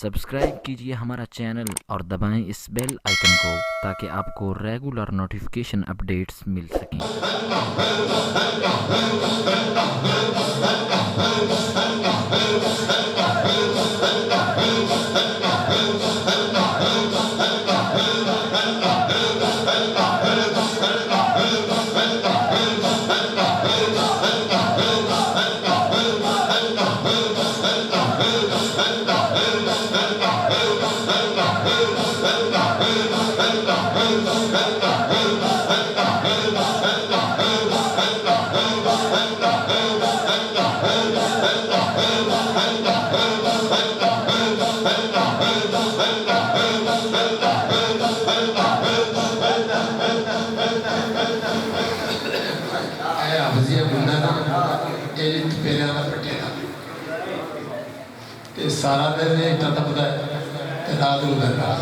Subscribe کیجئے ہمارا channel اور دبائیں اس بیل آئیکن کو تاکہ آپ کو ریگولر نوٹیفیکیشن اپڈیٹس مل سکیں۔ سارا دن نے اتنا تبدا ہے رات ہو گیا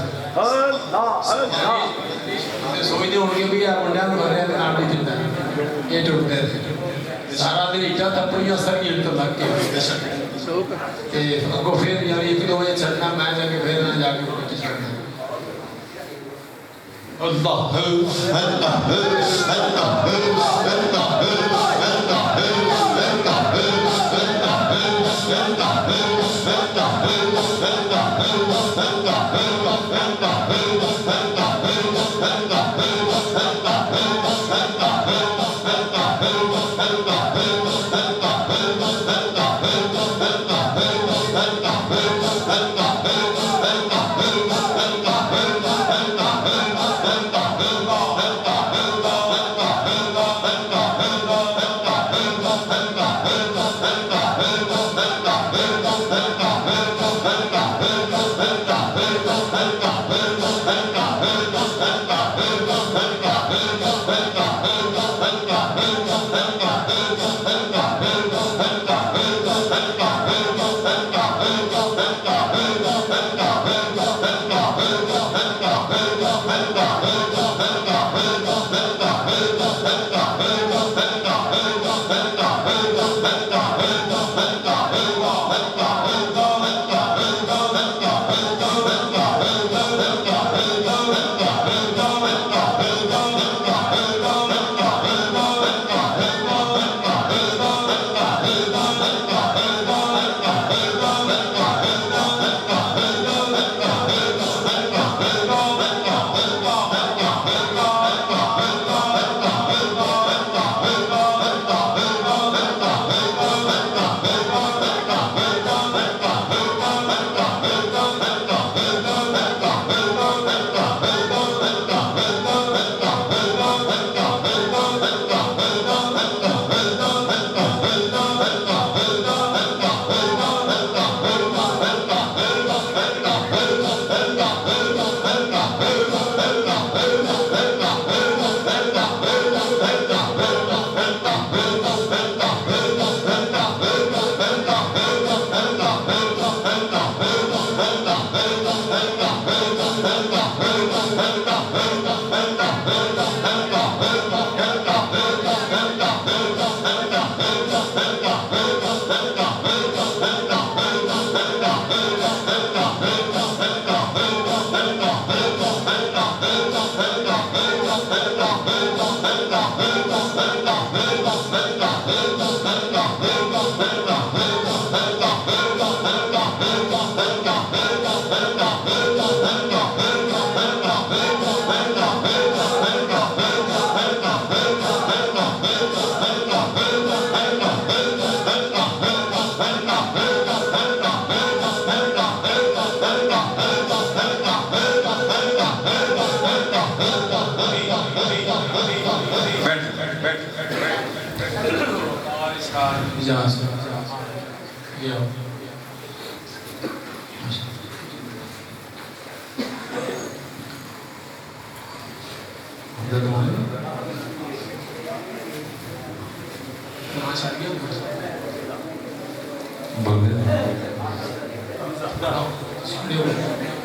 سوچتے ہوں گے بھی یار منڈیا میں بھرے ہیں نام نہیں چلتا ہے یہ ٹوٹتے ہیں سارا دن اتنا تبدیلیاں سر کی تو لگ کے اگو پھر یار ایک دو بجے چڑھنا میں جا کے پھر نہ جا کے پوچھ چڑھنا اللہ اللہ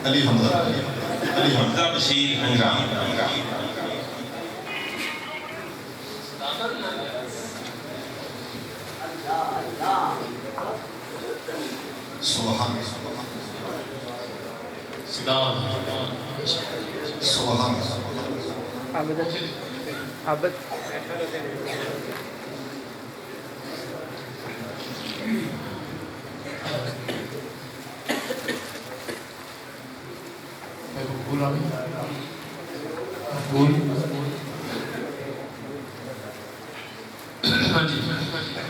علی حمزہ بشیر انگام سبحان سبحان عبد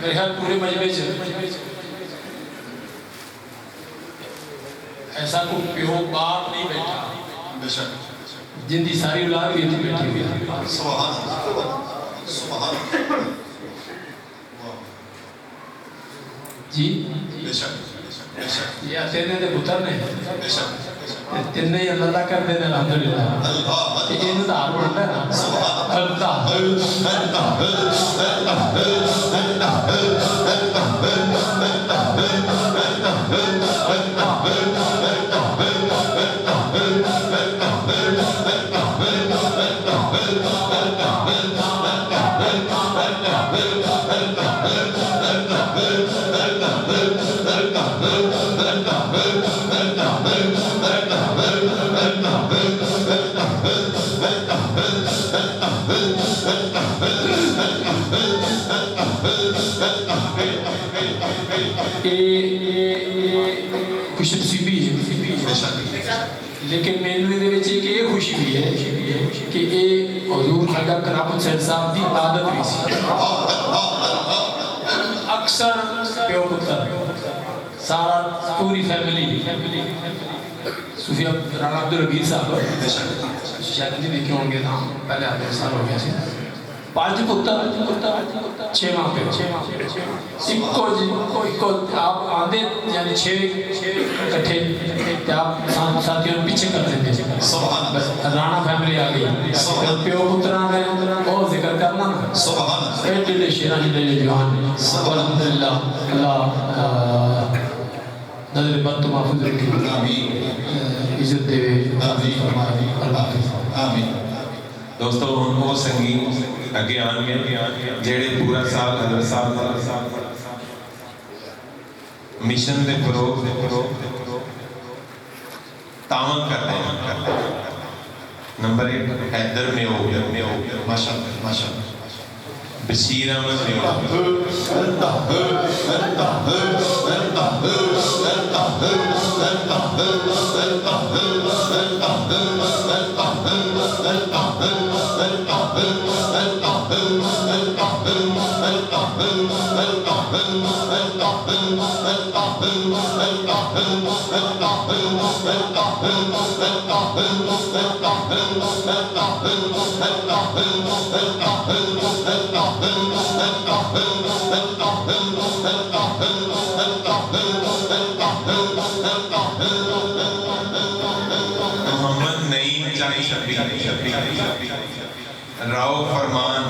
میرے خیال پورے مجمع سے ایسا کوئی پیو باپ نہیں بیٹھا بے شک جن کی ساری اولاد بھی اتنی بیٹھی ہوئی ہے سبحان سبحان جی بے شک بے شک یہ تینے دے پتر نے بے شک تینے ہی اللہ کر دینے الحمدللہ کہ یہ دار بڑھتا ہے نا اللہ خوش نصیبی ہے لیکن میرے دے وچ ایک یہ خوشی بھی ہے کہ یہ حضور خواجہ کرام حسین صاحب دی عادت بھی سی اکثر پیو پتر سارا پوری فیملی صوفیہ رانا عبدالربیر صاحب شاید نہیں دیکھے ہوں گے نا پہلے آدھے سال ہو گیا سی 5 پتر 6 ماں پہ ایک آپ آدھے یعنی 6 کٹھے آپ ساتھیوں پیچھے کر دیتے رانا فیملی آ گئی پیو پتران ہے وہ ذکر کرنا نا ایڈے شیرانی لے جوان الحمدللہ اللہ نظر بد تو محفوظ رکھے عزت دے آمین دوستو وہ سنگی اگے آن گئے جیڑے پورا سال حضرت صاحب مشن دے فروغ تعاون کرتے ہیں نمبر 1 حیدر میں ہو ماشاءاللہ بشیر احمد میں ہو محمد نعیم چاہی شفیع راؤ فرمان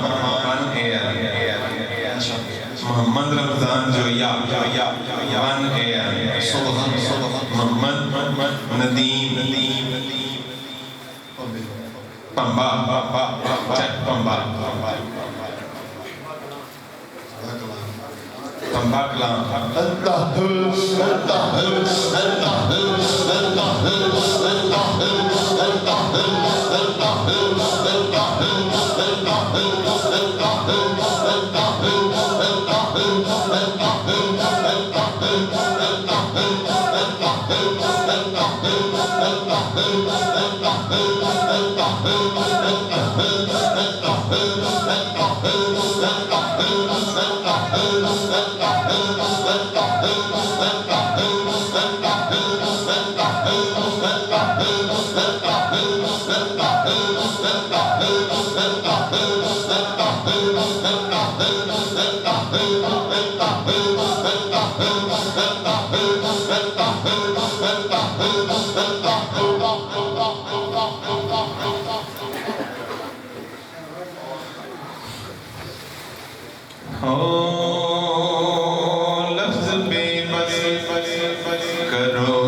محمد رمضان جویا محمد ندیم پمبا کلام لفظ بے بس کرو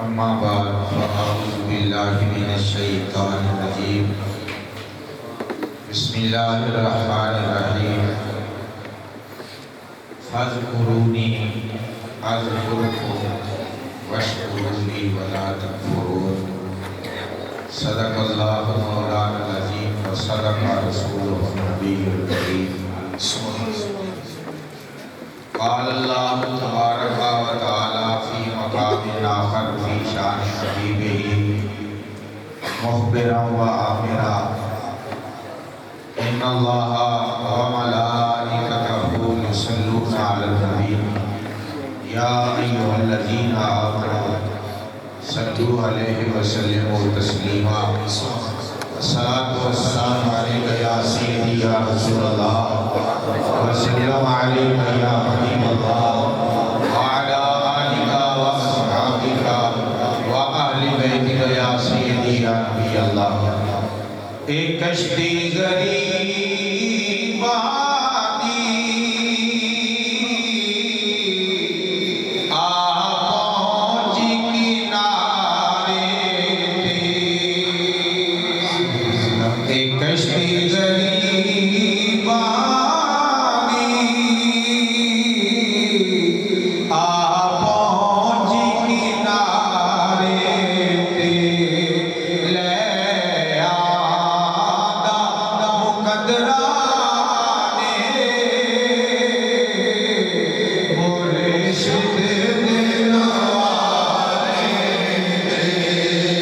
اما بعد فاعوذ باللہ من الشیطان الرجیم بسم اللہ الرحمن الرحیم فاذکرونی اذکرکم واشکروا لی ولا تکفرون صدق اللہ مولانا العظیم وصدق رسولہ النبی الکریم قال اللہ تبارک و تعالی فی مقام آخر فی شان حبیبہ مخبرا و آمرا ان اللہ و ملائکتہ یصلون علی النبی یا ایھا الذین آمنوا صلوا علیہ وسلموا تسلیما الصلاۃ والسلام علیک یا سیدی یا رسول اللہ وسلم علیک یا حبیب اللہ وعلی آلک واصحابک واہل بیتک یا سیدی یا نبی اللہ ایک کشتی غریب آدی آ پہنچی کنارے پہ ایک کشتی غریب آدی آ پہنچی کنارے پہ لے آدھا مقدرانے مرشد دلوارے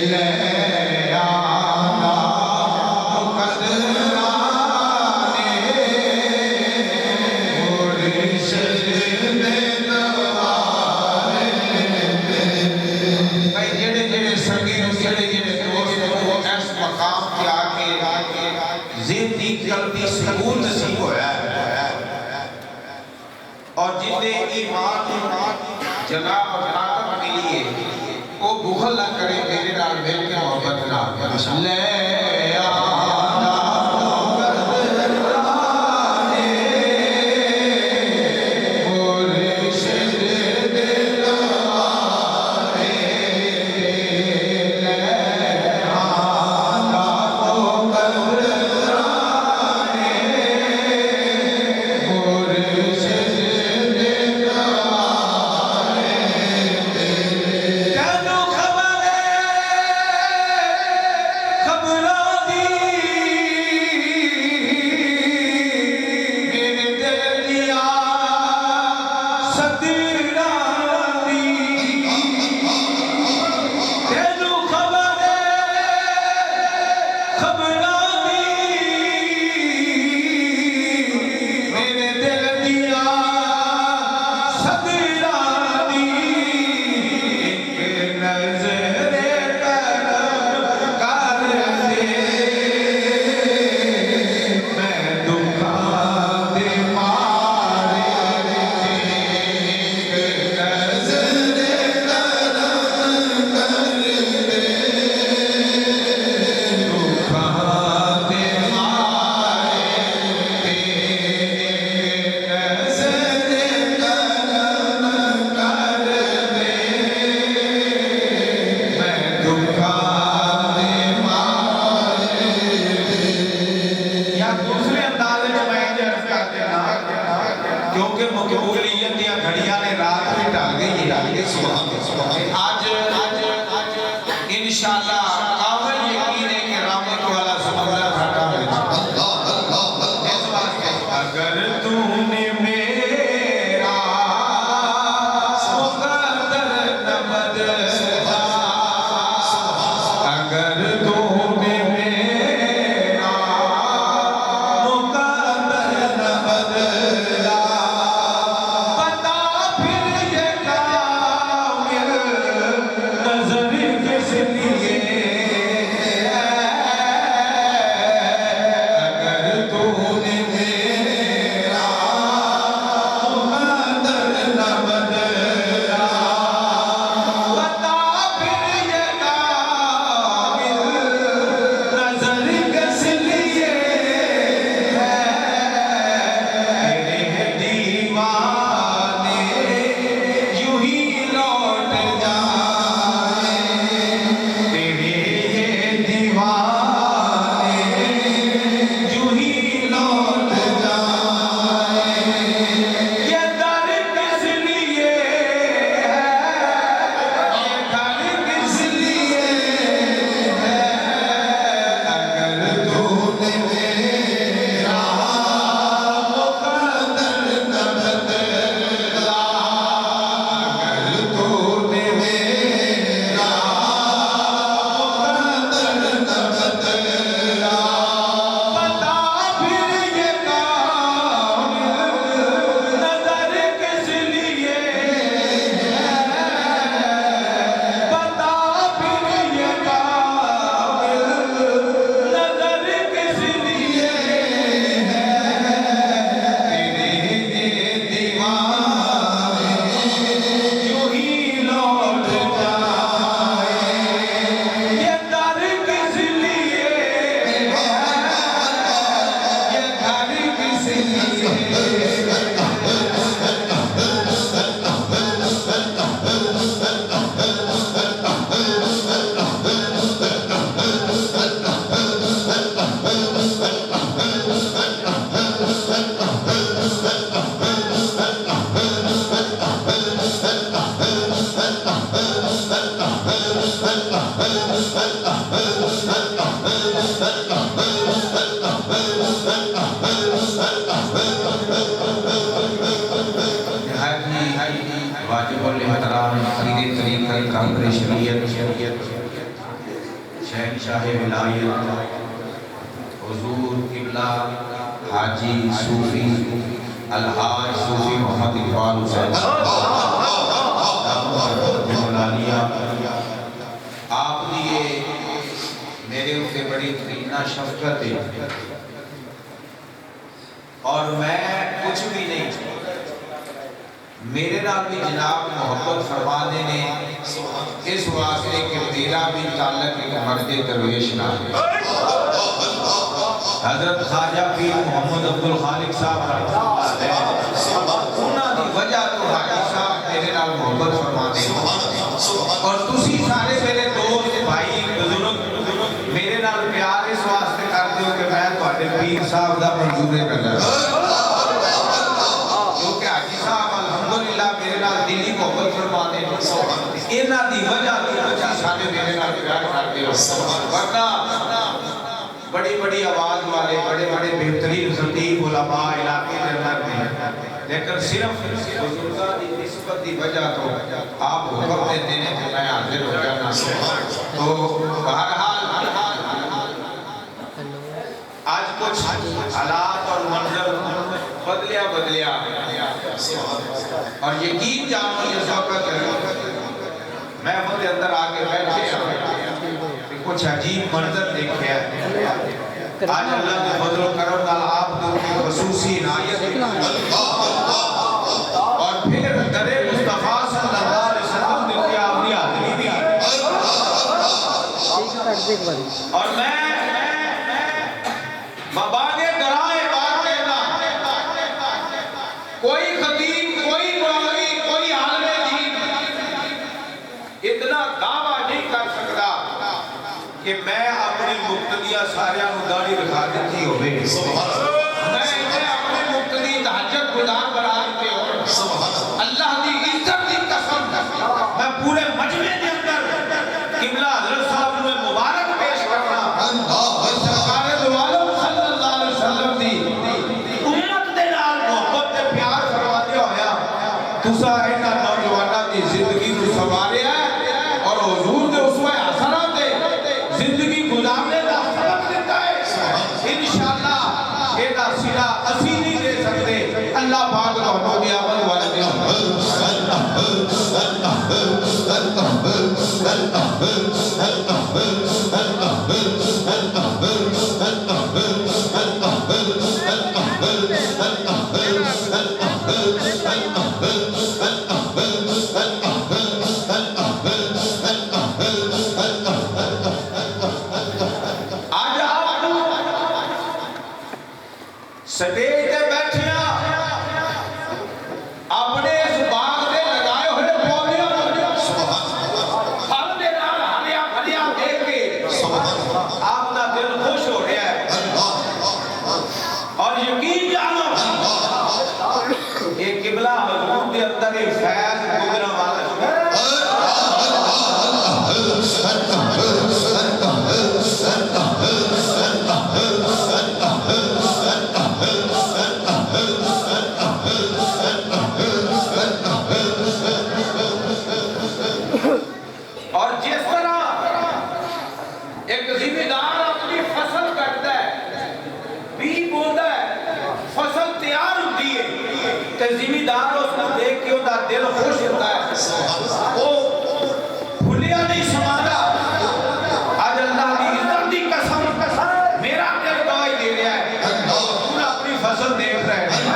لے آدھا مقدرانے مرشد دلوارے بھائی جڑے جڑے سنگی نو جڑے جڑے دوست وہ اس مقام پہ آ کے ذہنی قلبی سکون نصیب ہویا ہے اور جتنے ایمان جلا اور طاقت ملی ہے وہ بخل نہ کرے میرے نال مل کے محبت نہ لے آدھا مقدرانے مرشد دلوارے لے آدھا مقدرانے مرشد دلوارے تینوں خبر ہے خبراں انشاءاللہ کامل یقین ہے کہ رحمت والا سمندر گھاٹا میں اس واسطے اگر تو نے میرا مقدر نہ بدلا اگر تو نے میرا مقدر نہ بدلا بتا پھر یہ کامل نظر کس لیے اگر تو نے میرا مقدر نہ بدلا بتا پھر یہ کامل نظر کس لیے تیرے دیوانے یوں ہی لوٹ جائیں تیرے دیوانے یوں ہی لوٹ جائیں یہ در کس لیے ہے یہ در کس لیے ہے اگر تو نے میرا مقدر نہ بدلا اگر تو نے میرا مقدر نہ بدلا بتا پھر یہ کامل نظر کس لیے بتا پھر یہ کامل نظر کس لیے تیرے دیوانے یوں ہی لوٹ جائیں یہ در کس لیے یہ گھر کس لیے واجب الاحترام پیر طریقہ کامل شریعت شہنشاہ ولایت حضور قبلہ حاجی صوفی الحاج صوفی محمد اقبال حسین مولالیہ آپ دیے میرے اوپر بڑی اتنا شفقت ہے اور میں کچھ بھی نہیں میرے نام بھی جناب محبت فرمانے نے اس واسطے کہ میرا بھی تعلق ایک مرد درویش نام ہے حضرت خواجہ پیر محمد عبدالخالق صاحب رحمۃ اللہ علیہ انہاں دی وجہ تو حاجی صاحب میرے نال محبت فرمانے اور تسی سارے میرے دوست بھائی بزرگ میرے نال پیار اس واسطے کرتے ہو کہ میں تواڈے پیر صاحب دا منظور کرنا کیونکہ حاجی صاحب الحمدللہ میرے نال دلی محبت فرمانے انہاں دی وجہ تو تسی سارے میرے نال پیار کرتے ہو ورنہ بڑی بڑی آواز والے بڑے بڑے بہترین خطیب علماء علاقے کے اندر میں لیکن صرف بزرگاں دی نسبت دی وجہ تو آپ حکم دیتے ہیں کہ میں حاضر ہو جانا تو بہرحال آج کچھ حالات اور منظر بدلیا اور یقین جانو یہ وقت میں خود اندر آگے بیٹھے کچھ عجیب منظر دیکھے آج اللہ کے فضل و کرم نال آپ کو خصوصی عنایت اور پھر در مصطفیٰ صلی اللہ علیہ وسلم نے کیا اپنی حاضری دی اور میں مباغے درائے بات کہنا کوئی خطیب کوئی مولوی کوئی عالم دین اتنا دعویٰ نہیں کر سکتا کہ میں اپنی مقتدیہ ساریاں نو داڑھی رکھا دیتی ہوئے میں اپنے مقتدی تہجد گزار بنا دیتے ہو اللہ دی عزت دی قسم میں پورے مجمع کے اندر قبلہ حضرت صاحب میں مبارک پیش کرنا سرکار دو عالم صلی اللہ علیہ وسلم دی امت دے نال محبت تے پیار فرماتے ہویا تسا اینا نوجواناں دی زندگی نو سنواریا ہے اور حضور دے اسوہ حسنہ تے زندگی گزارنے دا سبق دیتا ہے انشاءاللہ اینا سلا اسی نہیں دے سکتے اللہ پاک تانوں دی عمل والے دے آج آپ سٹیج تے بیٹھیاں اپنے اس باغ دے لگائے ہوئے پودیاں پھل دے نال ہریا بھریا دیکھ کے آپ کا دل خوش ہو رہا ہے اور یقین جانو یہ قبلہ حضور دے اندر ایک فیض گزرا والا اور جس طرح ایک ذمہ دار اپنی فصل کرتا ہے بی بوتا ہے فصل تیار ہوتی ہے تے ذمہ دار اس کو دیکھ کے ہوتا دل خوش ہوتا ہے وہ بھولیا نہیں سمانا آج اللہ کی عزت دی قسم میرا دل گواہی دے رہا ہے پورا اپنی فصل دیکھ رہے ہیں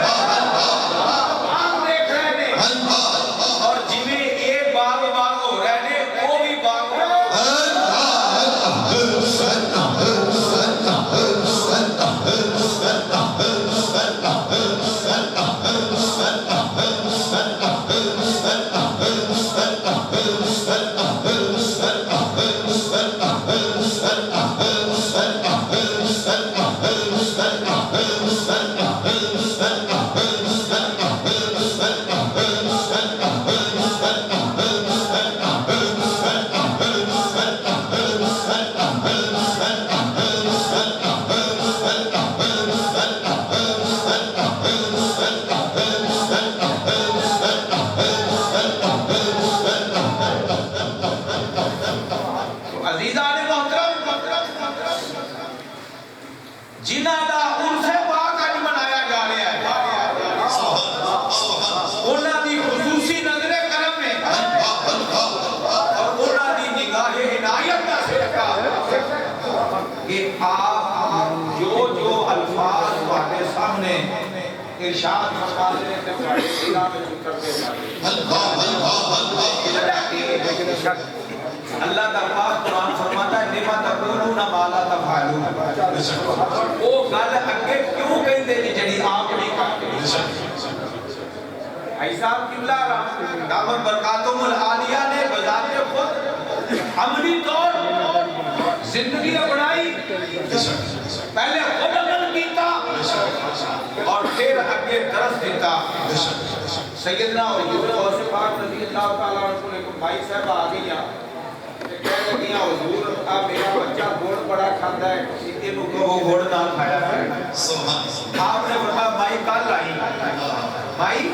باغ دیکھ رہے ہیں اور جویں ایک باغ ہو رہے ہیں وہ بھی باغ عزیزان محترم جنہ دا عرس پاک اج منایا جا رہا ہے انہاں دی خصوصی نظر کرم ہے اور انہاں دی نگاہ عنایت کا صدقہ کہ آپ جو الفاظ تہاڈے سامنے ارشاد فرما رہے ہیں تہاڈے سینہ میں اترتے ہیں اللہ کا پاک قرآن فرماتا ہے لما تقولون ما لا تفعلون وہ گل اگے کیوں کہندے جی جڑی آپ نہیں کرتے ایسا قبلہ دامت برکاتم العالیہ نے بذات خود عملی طور زندگی اپنائی پہلے خود عمل کیتا اور پھر اگے درس دیتا سیدنا حضور غوث پاک رضی اللہ تعالیٰ عنہ کو ایک بھائی صاحب آ گیا کہہ لگیا حضور اب میرا بچہ گوڑ بڑا کھاتا ہے سیدھے کو وہ گوڑ نہ کھایا ہے آپ نے بتا بھائی کل آئی بھائی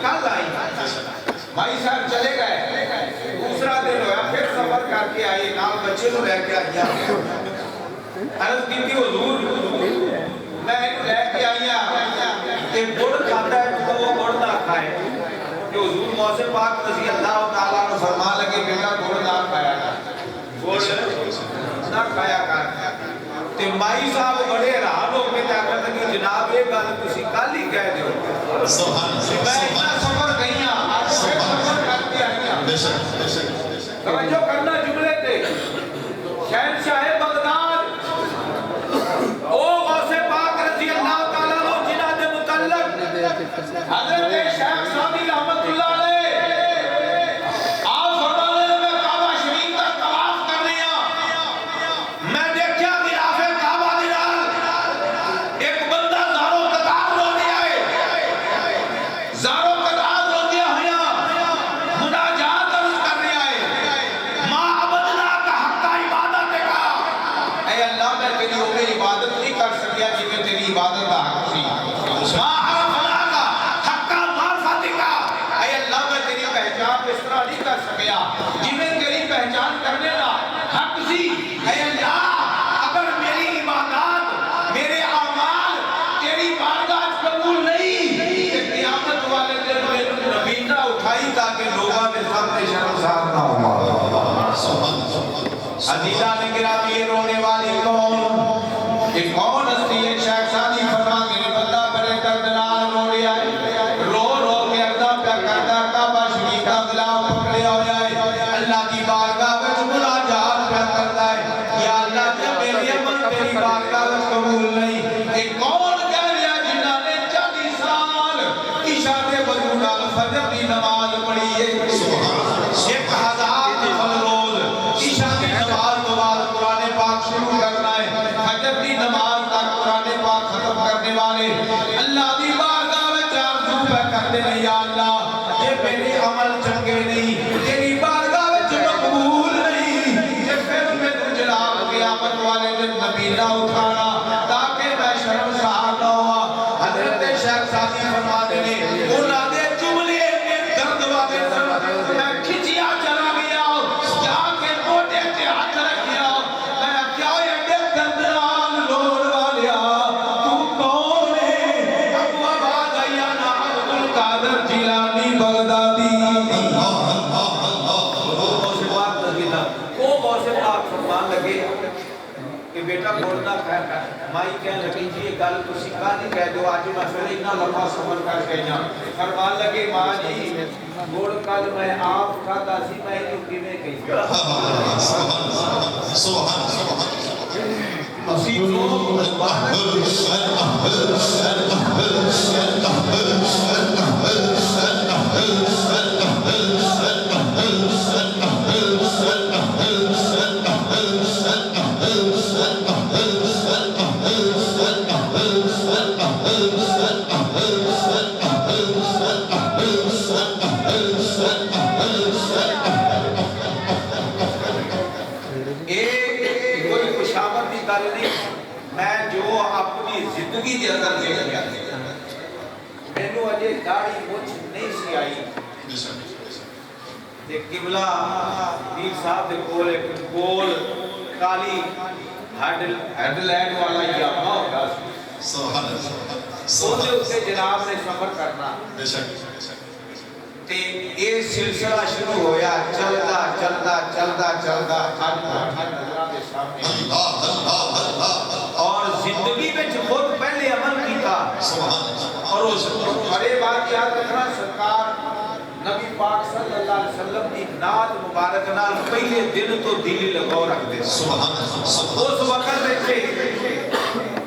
کل آئی بھائی صاحب چلے گئے دوسرا دن ہوا پھر سفر کر کے آئے نال بچے کو لے کے آئیا عرض کی تھی حضور میں لے کے آئیا کہ گوڑ کھاتا ہے تو وہ گوڑ نہ کھائے کہ حضور موسیٰ پاک رضی اللہ تعالیٰ نے فرما لگے بیٹا گوڑ نہ کھایا گوڑ نہ کھایا کر تے مائی صاحب بڑے حیران ہو کے جاکر لگے جناب یہ گل تسی کل ہی کہہ دیو میں اتنا سفر گئی ہوں سفر کر کے آئی ہوں توجہ کرنا جملے تے شہنشاہ بغداد او غوث پاک رضی اللہ تعالیٰ عنہ جنہ دے متعلق حضرت شیخ سعدی رحمت اللہ علیہ آپ فرمانے میں کعبہ شریف کا طواف کر رہا میں دیکھیا غلاف کعبہ دی نال ایک بندہ زارو قطار رو دیا ہے زارو قطار رو دیا ہویا مناجات عرض کر رہا ہے ما عبدنا کا عزیزہ نے گرامی رونے والی کون یہ کون ہستی ہے شیخ سادی فرماتے ہیں بندہ بڑے دردناک رو رہا ہے رو رو کے ادا پیا کرتا کعبہ شریف کا غلاف پکڑیا ہوا ہے اللہ کی بارگاہ وچ مناجات پیا کرتا ہے یا اللہ جب میری عمل تیری بارگاہ وچ قبول نہیں یہ کون کہہ رہا جنہاں نے 40 سال عشاء دے وضو نال فجر دی نماز پڑھی ہے 1000 روز عشاء کی نماز کے بعد قرآن پاک شروع کرنا ہے فجر کی نماز تک قرآن پاک ختم کرنے والے اللہ دی بارگاہ میں آرزو پہ کرتے ہیں یا اللہ یہ میرے عمل چنگے نہیں تیری بارگاہ میں مقبول نہیں یہ پھر میں جناب قیامت والے دن نبینا اٹھانا تاکہ میں شرمسار نہ ہوا حضرت شیخ سادی فرماتے ہیں انہاں دے جملے میں درد والے میں کھچیا چلا گیا جا کے موٹے تے ہاتھ رکھیا میں کیا یہ دردنال لوڑ والیا تو کون ہے ابو آباد ایانا عبد القادر جیلانی بغدادی وہ بہت سے پاک فرمان لگے کہ بیٹا بولنا مائی کہنے لگی جی یہ گل تسی کہانی کہہ دو آج میں پھر اتنا لمبا سفر کر کے جاؤں فرمان لگے ماں جی گوڑ کل میں آپ کھاتا سی میں جو کیویں کہی اسی جو میں جو اپنی زندگی کے اندر دیکھ گیا میں نے اجے داڑھی مجھ نہیں سی آئی ایک قبلہ پیر صاحب دے کول ایک گول کالی ہیڈ لائٹ والا یامہ ہوگا سوچے اسے جناب نے سفر کرنا تے یہ سلسلہ شروع ہویا چلتا چلتا چلتا چلتا ہر نظرہ دے سامنے اور زندگی میں خود پہلے عمل کیتا اور اس بڑے بات یاد رکھنا سرکار نبی پاک صلی اللہ علیہ وسلم کی نعت مبارک نال پہلے دن تو دلی لگاؤ رکھ دے اس وقت دیکھے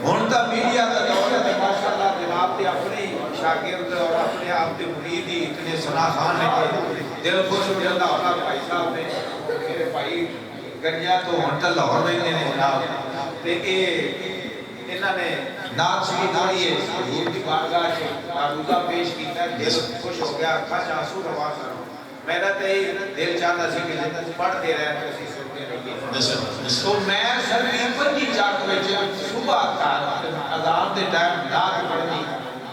ہن تا میڈیا کا دور ہے ماشاءاللہ جناب دے اپنے شاگرد اور اپنے آپ دے مرید ہی اتنے ثنا خان نے کہ دل خوش ہو جاتا ہونا بھائی صاحب نے میرے بھائی گنجا تو ہن تا لاہور میں نے جناب تے انہاں نے نعت شریف پڑھی ہے حضور کی بارگاہ سے معروضہ پیش کیتا ہے دل خوش ہو گیا اکھاں چ آنسو روا کر میرا تے دل چاہتا سی کہ پڑھتے رہے تو اسی سنتے رہیے تو میں سر کی چاٹ وچ صبح کا اذان دے ٹائم نعت پڑھنی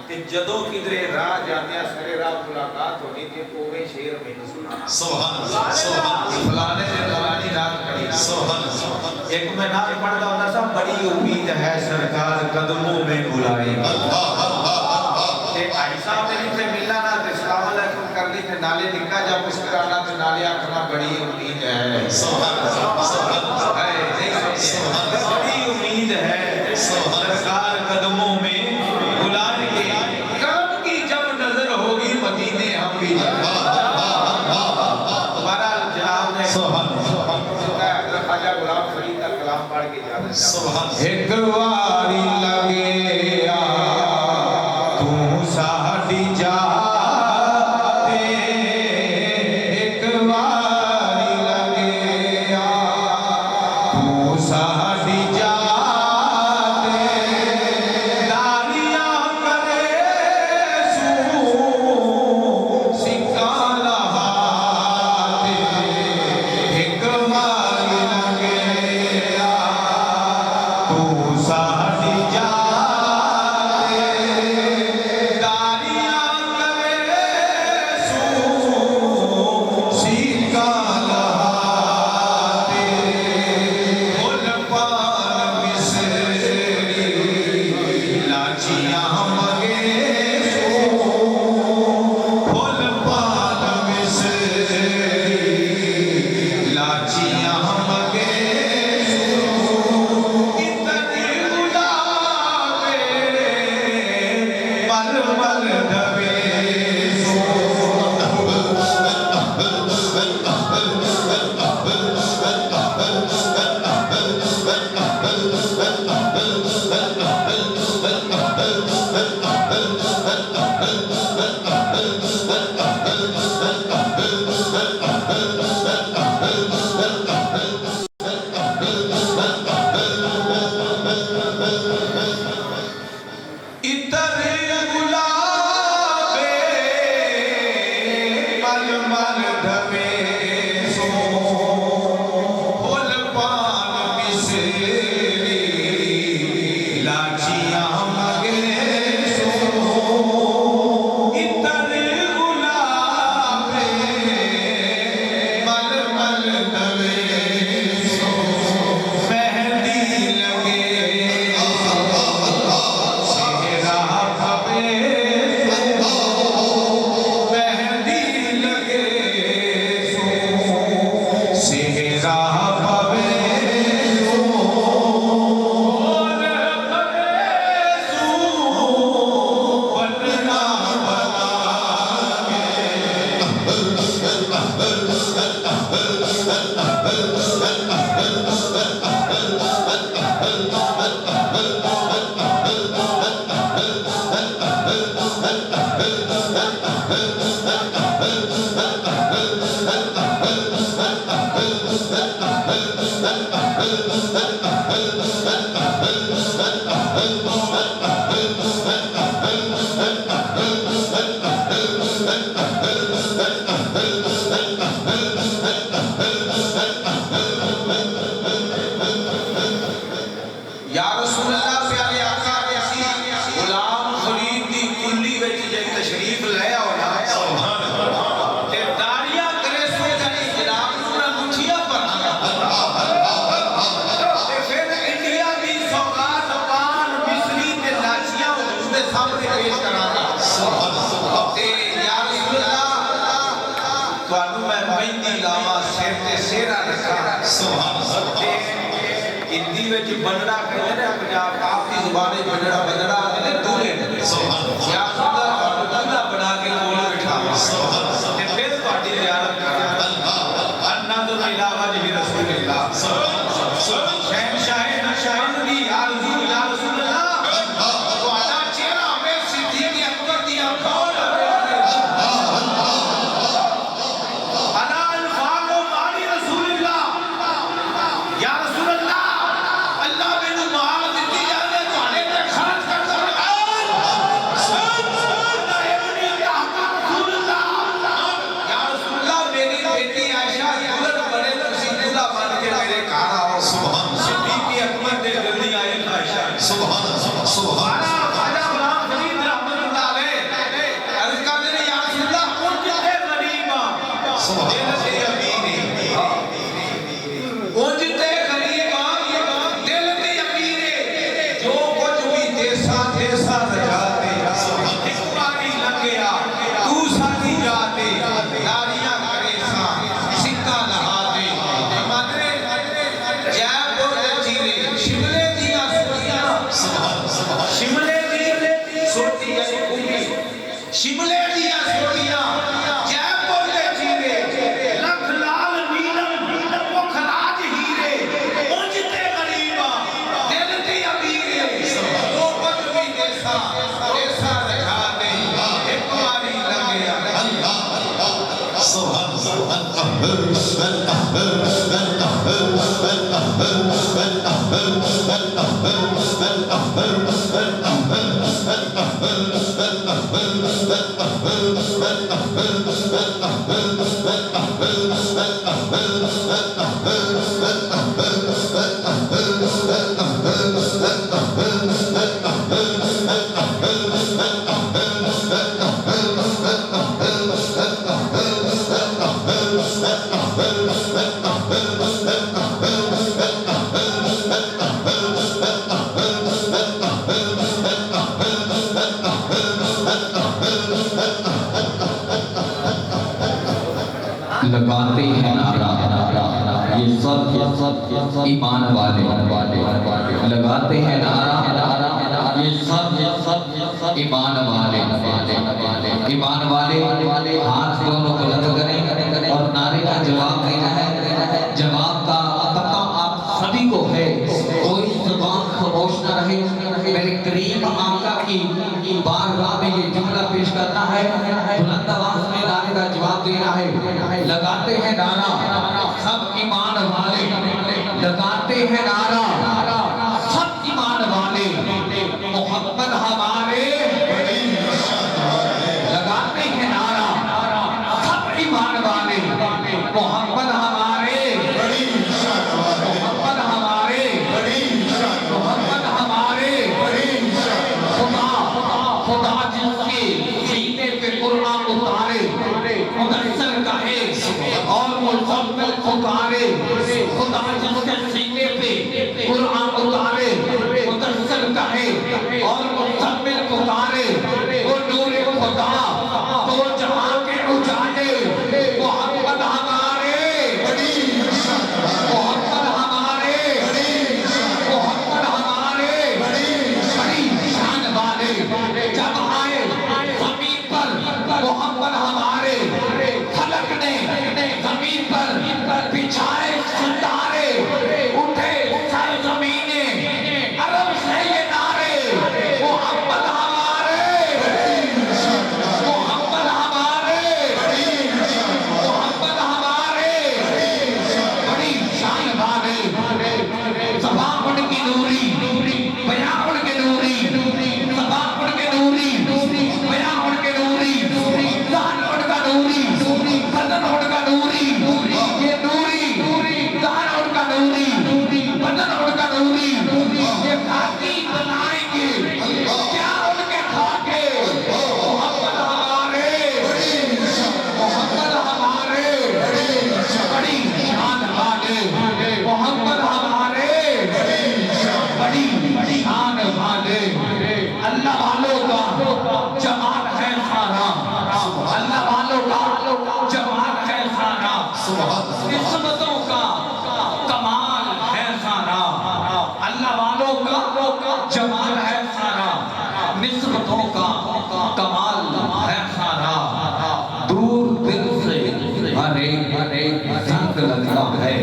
تے جدوں کدھر راہ جاندے سرے راہ ملاقات ہونی تے اوے شعر میں سنا سبحان اللہ سبحان اللہ فلانے نے فلانی نعت پڑھی سبحان اللہ ایک میں نعت پڑھتا ہوتا سا بڑی امید ہے سرکار قدموں میں بلائے تے بھائی صاحب نے جتنے ملنا نا تے السلام علیکم کر لی تے نالے نکا جا مسکرانا تے نالے آکھنا بڑی امید ہے سبحان اللہ سبحان اللہ بڑی امید ہے سرکار قدموں میں بلانے کے کرم کی جب نظر ہوگی مدینے ہم بھی بہرحال جناب نے حضرت خواجہ غلام فرید کا کلام پڑھ کے جانا چاہتا ایک واری لگے تو ساڑی جا یا رسول اللہ پیارے آقا غلام فرید دی کلی وچ جے تشریف لے آونا تے داڑیاں کرے سو جڑی جناب نوں مٹھیاں بنا تے پھر انڈیا دی سوغات پان مصری تے لاچیاں اس دے سامنے پیش کرانا تے یا رسول اللہ تانوں میں مہندی لاواں سر تے سہرا رکھاں سبحان اللہ ہندی وچ بنڑا کہندے نے پنجاب آپ دی زبان وچ بنڑا کہندے دولے یا خدا بنڑا بنا کے کول بٹھاواں تے پھر تہاڈی زیارت کراں انا تو علاوہ جی رسول اللہ شہنشاہ نشان دی یا رسول اللہ تہاڈا چہرہ ہمیں صدیق اکبر دی آنکھاں شملے دیا سوٹیاں جے پور دے چیرے لکھ لال نیلم مکھ راج ہیرے اونج تے غریباں دل تے امیرے وہ کچھ بھی ایسا رکھا دے ایک باری لگیا سبحان لگاتے ہیں نعرہ یہ سب ایمان والے لگاتے ہیں نعرہ یہ سب ایمان والے ہاتھ دونوں بلند کریں اور نعرے کا جواب دینا ہے جواب کا پتہ آپ سبھی کو ہے کوئی زبان خاموش نہ رہے میرے کریم آقا کی بارگاہ میں یہ جملہ پیش کرنا ہے بلند آواز میں نعرے کا جواب دینا ہے لگاتے ہیں نعرہ سب ایمان والے لگاتے ہیں نعرہ سب ایمان والے محمد ہمارے لگاتے ہیں نعرہ سب ایمان والے محمد ہمارے محمد ہمارے محمد ہمارے خدا جس کے سینے پہ کا جمال ہے سارا، نسبتوں کا کمال ہے سارا، دور دل سے ہر ایک سنگ لگتا ہے،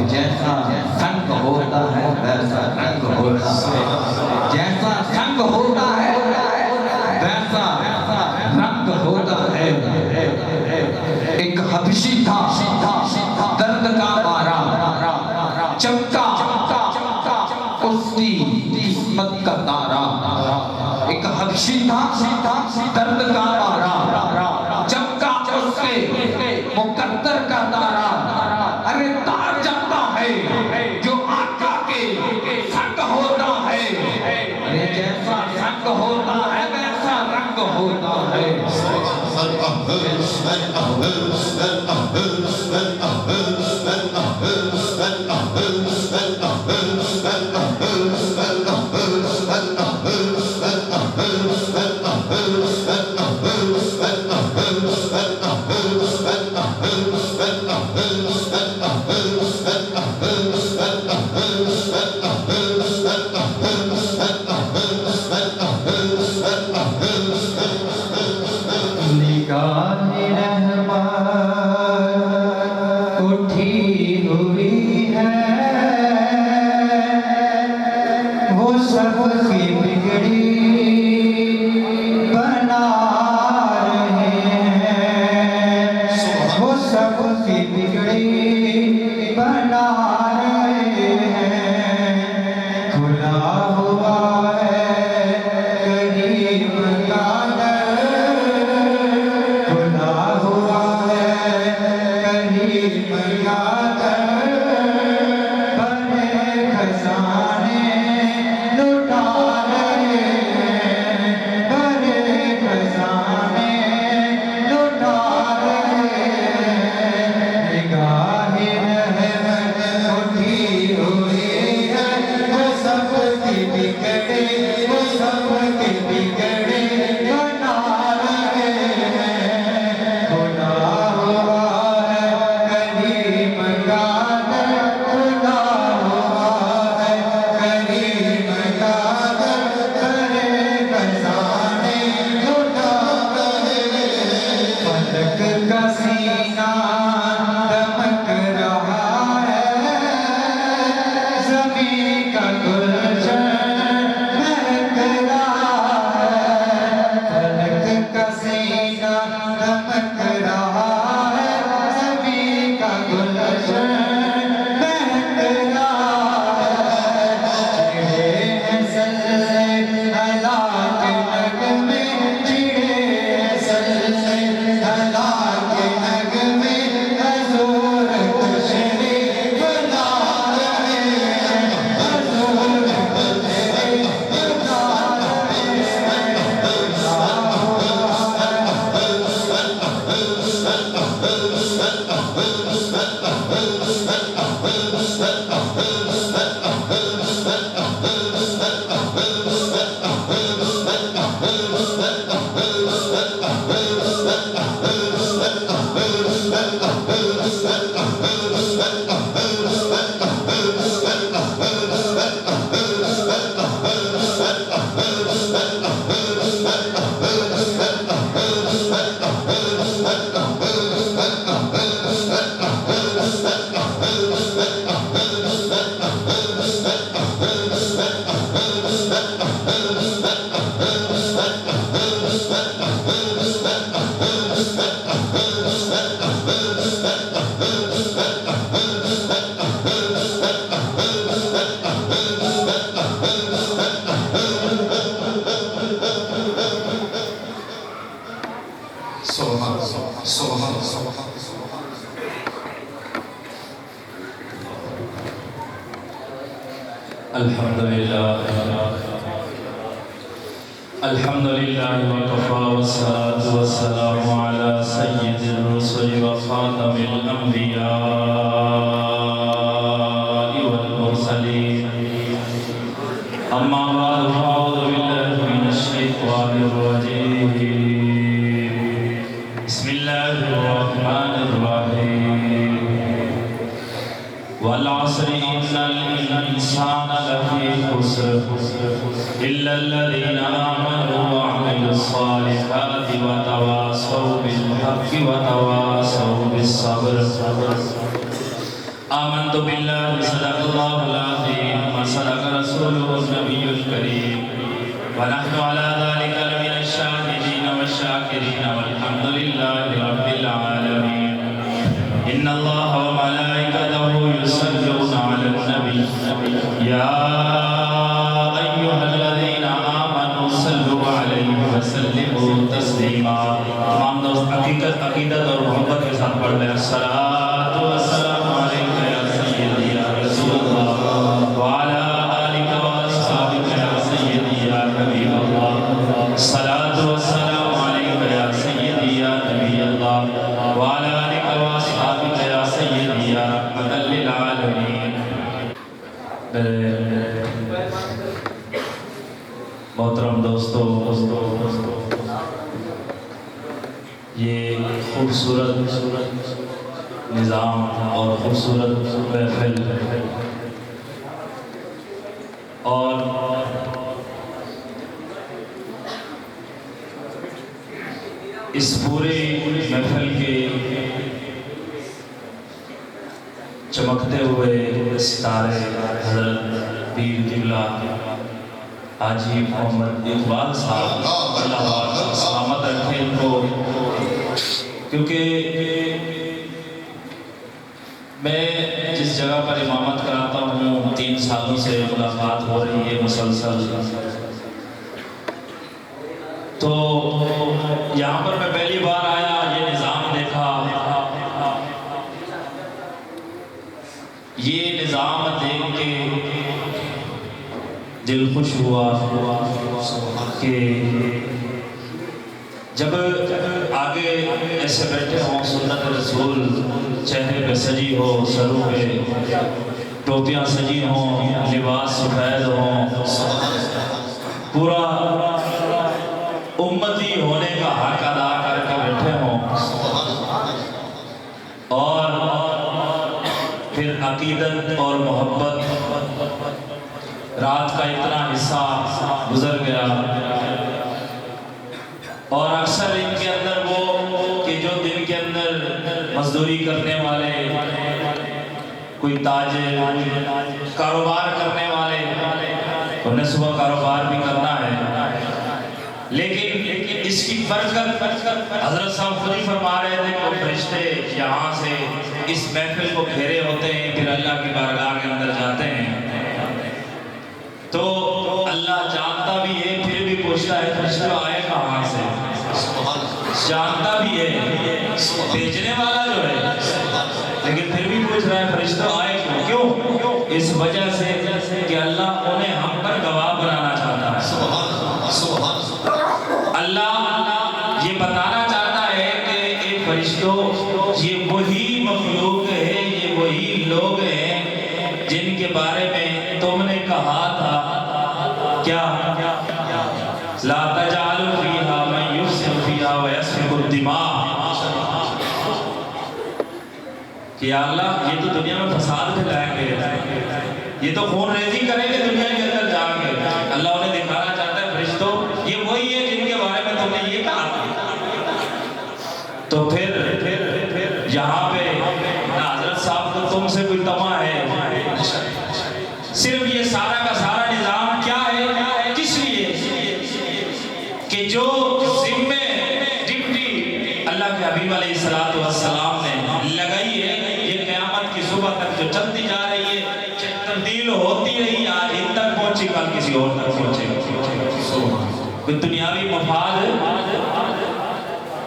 جیسا سنگ ہوتا ہے ویسا رنگ ہوتا ہے، جیسا سنگ ہوتا ہے ویسا رنگ ہوتا ہے۔ ایک حبشی تھا درد کا مارا، چمکا اس کی قسمت کا تارا۔ ایک حبشی تھا درد کا مارا، چمکا اس کے مقدر کا تارا۔ ارے تار جمتا ہے جو آقا کے سنگ ہوتا ہے، ارے جیسا سنگ ہوتا ہے ویسا رنگ ہوتا ہے۔ الحمد لله وكفى والصلاة والسلام على سيد الرسل وخاتم الأنبياء والمرسلين أما بعد فأعوذ بالله من الشيطان الرجيم بسم الله الرحمن الرحيم والعصر إن الإنسان لفي خسر إلا الذين آمنوا وعملوا الصالحات وتواصوا بالحق وتواصوا بالصبر آمنت بالله صدق الله العظيم وصدق رسوله النبي الكريم ونحن على ذلك من الشاهدين والشاكرين والحمد لله رب العالمين إن الله وملائكته يصلون على النبي يا أيها الذين آمنوا صلوا عليه وسلموا تسليما تمام دوست عقیدت اور محبت کے ساتھ پڑھ لیں الصلاۃ والسلام علیک یا سیدی یا رسول اللہ وعلی آلک واصحابک یا سیدی یا حبیب اللہ الصلاۃ والسلام علیک یا سیدی یا نبی اللہ وعلی آلک واصحابک یا سیدی یا رحمۃ للعالمین. محترم دوستو یہ خوبصورت نظام اور خوبصورت محفل اور اس پورے محفل کے چمکتے ہوئے ستارے حضرت پیر قبلہ حاجی محمد اقبال صاحب اللہ پاک سلامت رکھے ان کو، کیونکہ میں جس جگہ پر امامت کراتا ہوں 3 سالوں سے ملاقات ہو رہی ہے مسلسل، تو یہاں پر میں پہلی بار آیا، یہ نظام دیکھا، یہ نظام دیکھ کے دل خوش ہوا کہ جب آگے ایسے بیٹھے ہوں سنت رسول چہرے پہ سجی ہو، سروں پہ ٹوپیاں سجی ہوں، لباس سفید ہوں، پورا امتی ہونے کا حق ادا کر کے بیٹھے ہوں، اور پھر عقیدت اور محبت رات کا اتنا حصہ گزر گیا، اور اکثر ان کے اندر وہ کہ جو دن کے اندر مزدوری کرنے والے، کوئی تاجر، کاروبار کرنے والے، انہیں صبح کاروبار بھی کرنا ہے، لیکن اس کی برکت حضرت صاحب خود ہی فرما رہے تھے کہ فرشتے یہاں سے اس محفل کو گھیرے ہوتے ہیں، پھر اللہ کی بارگاہ کے اندر جاتے ہیں، تو اللہ جانتا بھی ہے، پھر بھی پوچھتا ہے فرشتوں آئے کہاں سے، جانتا بھی ہے بھیجنے والا جو ہے، لیکن پھر بھی پوچھ رہا ہے فرشتوں آئے کیوں؟ اس وجہ سے کہ اللہ انہیں ہم پر گواہ بنانا چاہتا ہے، اللہ یہ بتانا چاہتا ہے کہ اے فرشتوں، یہ وہی مخلوق ہے، یہ وہی لوگ ہیں جن کے بارے میں تم نے کہا تھا کیا لا تجعلوا فیہا من یفسد فیہا ویسفک الدماء، کہ یا اللہ یہ تو دنیا میں فساد پھیلائیں گے، یہ تو خون ریزی کریں گے دنیا کے اندر جا کے، اللہ انہیں دکھانا چاہتا ہے فرشتوں یہ وہی ہے جن کے بارے میں تم نے یہ کہا تھا. تو پھر یہاں پہ نہ حضرت صاحب کو تم سے کوئی طمع ہے، صرف یہ سارا کا سارا نظام کیا ہے، کس لیے کہ جو ذمے ڈپٹی اللہ کے حبیب علیہ السلام نے لگائی ہے، یہ قیامت کی صبح تک جو چلتی جا رہی ہے، تبدیل ہوتی رہی، آج ان تک پہنچی، کل کسی اور تک پہنچے. کوئی دنیاوی مفاد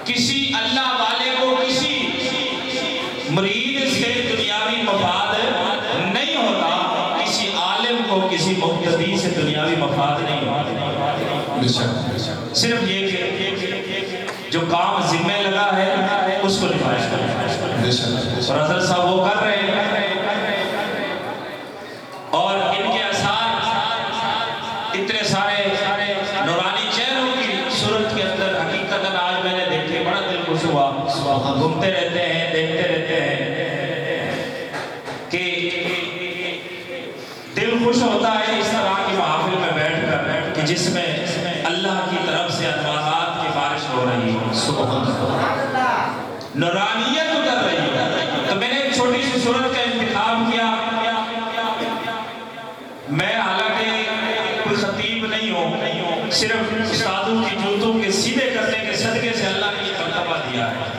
کسی اللہ والے کو، کسی مرید سے دنیاوی مفاد نہیں ہوتا، کسی عالم کو، کسی مقتدی سے دنیاوی مفاد نہیں ہوتا، صرف یہ کہ جو کام ذمہ لگا ہے اس کو نبھایا، اور حضرت صاحب وہ کر رہے ہیں، اور ان کے اثار اتنے سارے نورانی چہروں کی صورت کے اندر حقیقتاً آج میں نے دیکھے، بڑا دل خوش ہوا. گھومتے رہتے ہیں، دیکھتے رہتے ہیں کہ دل خوش ہوتا ہے اس طرح کی محافل میں بیٹھ کر کہ جس میں اللہ کی طرف سے انوارات کی بارش ہو رہی ہے، نورانیت اتر رہی ہے۔ تو میں نے ایک چھوٹی سی صورت کا انتخاب کیا۔ میں حالانکہ کوئی خطیب نہیں ہوں، صرف استادوں کی جوتوں کے سیدھے کرنے کے صدقے سے اللہ نے یہ مرتبہ دیا ہے۔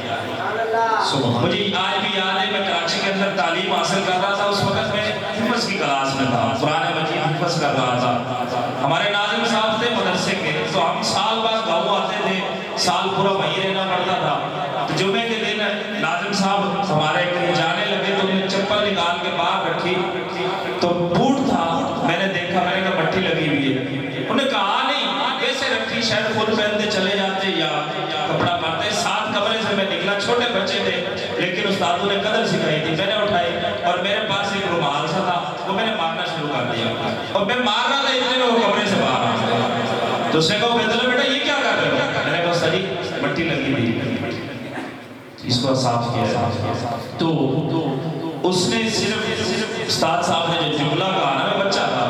مجھے آج بھی یاد ہے، میں کراچی کے اندر تعلیم حاصل کر رہا تھا، اس وقت میں حفظ کی کلاس میں تھا، قرآن مجید حفظ کر رہا تھا۔ ہمارے ناظم صاحب تھے مدرسے کے، تو ہم سال بعد گاؤں آتے تھے، سال پورا وہیں رہنا پڑتا تھا۔ تو جمعے کے دن ناظم صاحب ہمارے کہیں جانے لگے تو انہوں نے چپل نکال کے باہر رکھی، تو بوٹ تھا، میں نے دیکھا، میں نے کہا مٹی لگی ہوئی ہے۔ انہوں نے کہا نہیں، کیسے رکھی، شاید خود پہنتے چلے جاتے یا کپڑا پہنتے۔ 7 کمرے سے میں نکلا، چھوٹے بچے تھے لیکن استادوں نے قدر سکھائی تھی، میں نے اٹھائی اور میرے پاس ایک رومال سا تھا، وہ میں نے مارنا شروع کر دیا اور میں مار رہا تھا، اتنے میں وہ کمرے سے باہر آ گیا۔ تو اس نے کہا بیدلو بیٹا یہ کیا کر رہے ہو؟ میں نے کہا استاد جی مٹی لگی ہوئی، اس کو صاف کیا۔ تو اس نے صرف استاد صاحب نے جو جملہ کہا نا، میں بچہ تھا،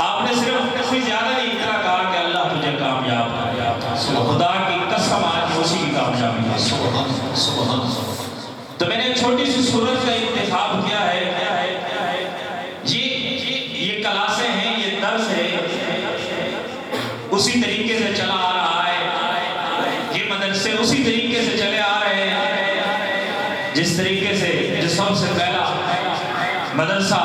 آپ نے صرف کوئی زیادہ نہیں اتنا کہا کہ اللہ تجھے کامیاب کر، خدا کی قسم آج اسی کی کامیابی ہے۔ تو میں نے ایک چھوٹی سی صورت کا انتخاب کیا ہے۔ یہ کلاسیں ہیں، یہ درس ہے، اسی طریقے سے چلا آ رہا ہے، یہ مدرسے اسی طریقے سے چلے آ رہے ہیں جس طریقے سے جو سب سے پہلا مدرسہ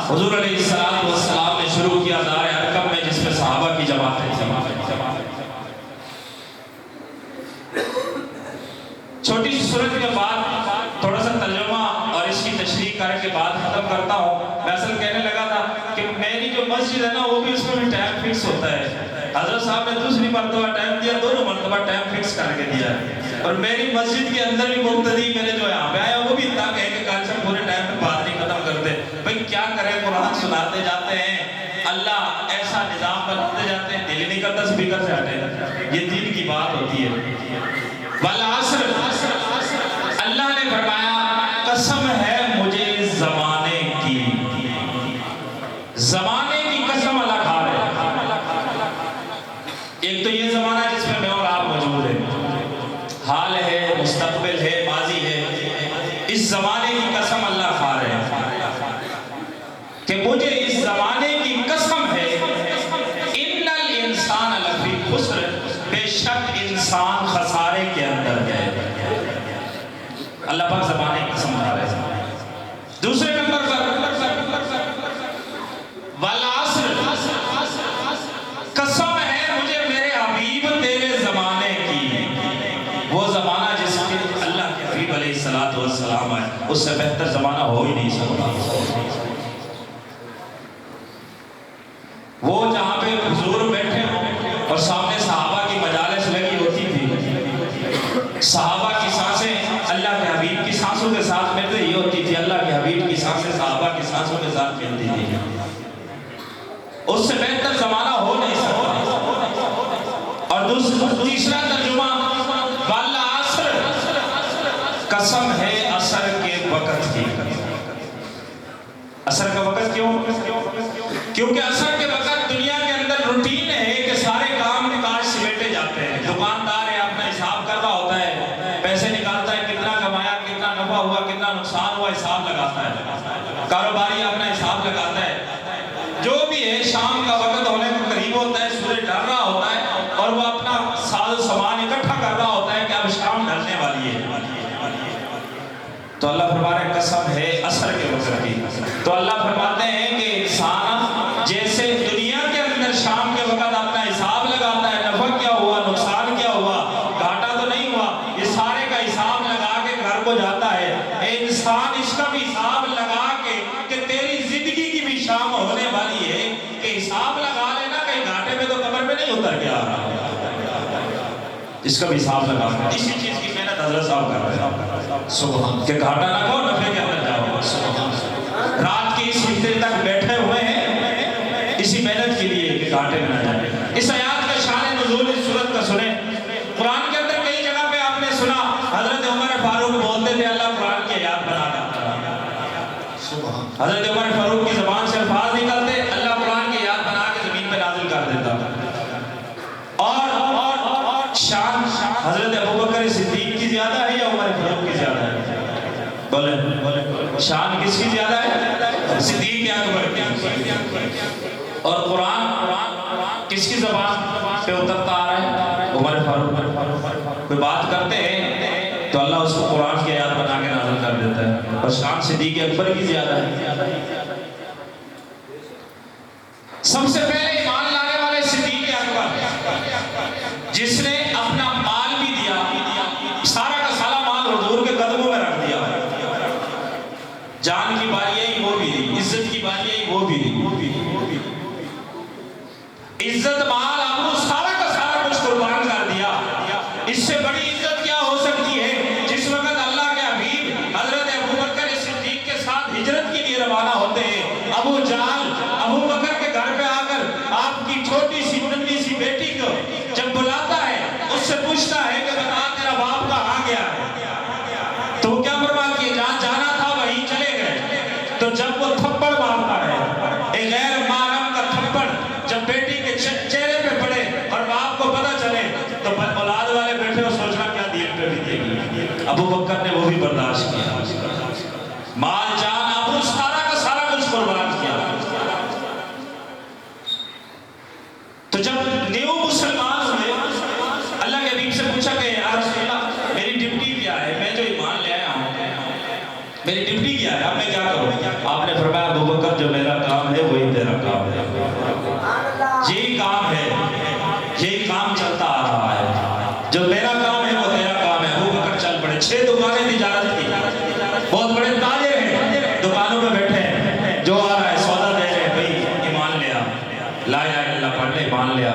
حضور علیہ السلام نے شروع کیا دار ارقم میں، جس میں صحابہ کی جماعتیں تھیں۔ چھوٹی سی صورت کے بعد تھوڑا سا ترجمہ اور اس کی تشریح کر کے بعد ختم کرتا ہوں۔ میں اصل کہنے لگا تھا کہ میری جو مسجد ہے نا، وہ بھی اس میں بھی ٹائم فکس ہوتا ہے۔ حضرت صاحب نے دوسری مرتبہ ٹائم دیا، دونوں مرتبہ ٹائم فکس کر کے دیا ہے، اور میری مسجد کے اندر بھی مقتدی میرے جو یہاں پہ آیا وہ بھی اتنا کہے کہ کل سے پورے ٹائم پہ بات نہیں ختم کرتے۔ بھئی کیا کریں، قرآن سناتے جاتے ہیں، اللہ ایسا نظام بناتے جاتے ہیں، دل نہیں کرتا سپیکر سے ہٹے، یہ دین کی بات ہوتی ہے۔ والعصر، اللہ نے فرمایا قسم ہے مجھے زمانے کی، زمانے کی قسم اللہ کھا رہے ہیں۔ ایک تو یہ زمانہ جس میں میں اور آپ موجود ہیں، حال ہے، مستقبل ہے، ماضی ہے، اس زمانے کی قسم اللہ کھا رہے ہیں کہ مجھے اس زمانے کی قسم ہے، ان الانسان لفی خسر، بے شک انسان خسارے کے اندر ہے۔ اللہ پاک زمانے کی قسم کھا رہے ہیں۔ دوسرے نمبر پر والعصر، قسم ہے مجھے میرے حبیب تیرے زمانے کی، وہ زمانہ جس کے اللہ کے حبیب علیہ السلام ہے، اس سے بہتر زمانہ ہو ہی نہیں سکتا۔ وہ جہاں پہ حضور بیٹھے ہوں اور سامنے صحابہ کی مجالس لگی ہوتی تھی، صحابہ کی سانسیں اللہ کے حبیب کی سانسوں کے ساتھ مل رہی ہوتی تھی، اللہ کے حبیب کی سانسیں صحابہ کی سانسوں کے ساتھ ملتی تھی، اس سے بہتر زمانہ ہو نہیں سکتا۔ اور تیسرا ترجمہ والعصر، قسم ہے عصر کے وقت کی۔ عصر کا وقت کیوں؟ کیونکہ عصر کے وقت دنیا کے اندر روٹین ہے کہ سارے کام کاج سمیٹے جاتے ہیں، دکاندار ہے اپنا حساب کر رہا ہوتا ہے، پیسے نکالتا ہے، کتنا کمایا، کتنا نفع ہوا، کتنا نقصان ہوا، حساب لگاتا ہے، کاروباری اپنا حساب لگاتا ہے، جو بھی ہے شام کا وقت ہونے کو قریب ہوتا ہے، سورج ڈھل رہا ہوتا ہے اور وہ اپنا ساز و سامان اکٹھا کر رہا ہوتا ہے کہ اب شام ڈھلنے والی ہے۔ تو اللہ فرماتے ہیں قسم ہے عصر کے وقت کی۔ تو اللہ فرماتے ہیں کہ انسان جیسے دنیا کے اندر شام کے وقت اپنا حساب لگاتا ہے، نفع کیا ہوا، نقصان کیا ہوا، گھاٹا تو نہیں ہوا، یہ سارے کا حساب لگا کے گھر کو جاتا ہے، انسان اس کا بھی حساب لگا کے کہ تیری زندگی کی بھی شام ہونے والی ہے، کہ حساب لگا لینا کہیں گھاٹے میں تو قبر میں نہیں اتر گیا، اس کا بھی حساب لگا۔ اسی چیز کی محنت حضرت صاحب کر رہے ہیں کہ گھاٹا نہ کھاؤ، نفع کے اندر جاؤ۔ رات کے اس حصے تک بیٹھے ہوئے ہیں اسی محنت کے لیے کہ گھاٹے میں نہ جائیں۔ اس آیات کا شان نزول اس صورت کا سنیں۔ قرآن کے اندر کئی جگہ پہ آپ نے سنا حضرت عمر فاروق بولتے تھے اللہ قرآن کی آیات بنا دیتا ہے۔ حضرت عمر فاروق کی زبان سے الفاظ اور قرآن کس کی زبان پہ اترتا آ رہا ہے؟ عمر فاروق کوئی بات کرتے ہیں تو اللہ اس کو قرآن کی آیات بنا کے نازل کر دیتا ہے، اور شان صدیق اکبر کی زیادہ ہے۔ سب سے پہلے ایمان لانے والے صدیق اکبر، جس نے اپنا مال بھی دیا، سارا کا سارا مال حضور کے قدموں میں رکھ دیا، جان کی باری ہے وہ بھی دی، عزت کی باری ہے وہ بھی دی، عزت مال ابو سارا کا سارا کچھ قربان کر دیا۔ اس سے بڑی عزت کیا ہو سکتی ہے؟ جس وقت اللہ کے حبیب حضرت ابوبکر صدیق کے ساتھ ہجرت کے لیے روانہ ہوتے ہیں، ابو جہل ابوبکر کے گھر پہ آ کر آپ کی چھوٹی سی ننھی سی بیٹی کو جب بلاتا ہے، اس سے پوچھتا ہے کہ بتا تیرا باپ کہاں گیا ہے؟ تو وہ کیا فرماتی ہے؟ جہاں جانا تھا وہیں چلے گئے۔ تو جب وہ تھپڑ مارتا ہے، ایک غیر محرم کا تھپڑ جب بیٹی کے چہرے پہ پڑے اور باپ کو پتہ چلے تو اولاد والے بیٹھے اور سوچنا کیا دین پہ بیتے گی۔ ابوبکر نے وہ بھی برداشت کیا، مال جان ابو سارا کا سارا کچھ قربان کیا۔ تو جب نیو مسلمان ہوئے، اللہ کے حبیب سے پوچھا کہ یا رسول اللہ میری ڈیوٹی کیا ہے؟ میں جو ایمان لے آیا ہوں میری ڈیوٹی کیا ہے، اب میں کیا کروں؟ آپ نے فرمایا ابوبکر جو میرا کام ہے وہی تیرا کام ہے، یہی کام ہے، یہی کام چلتا آ رہا ہے، جو میرا کام ہے وہ تیرا کام ہے۔ ابوبکر چل پڑے، 6 دکانیں تجارت کی، بہت بڑے تاجر ہیں، دکانوں میں بیٹھے ہیں، جو آ رہا ہے سودا دے رہے ہیں، بھئی ایمان لیا، لا الہ الا اللہ پڑھ لے، ایمان لیا،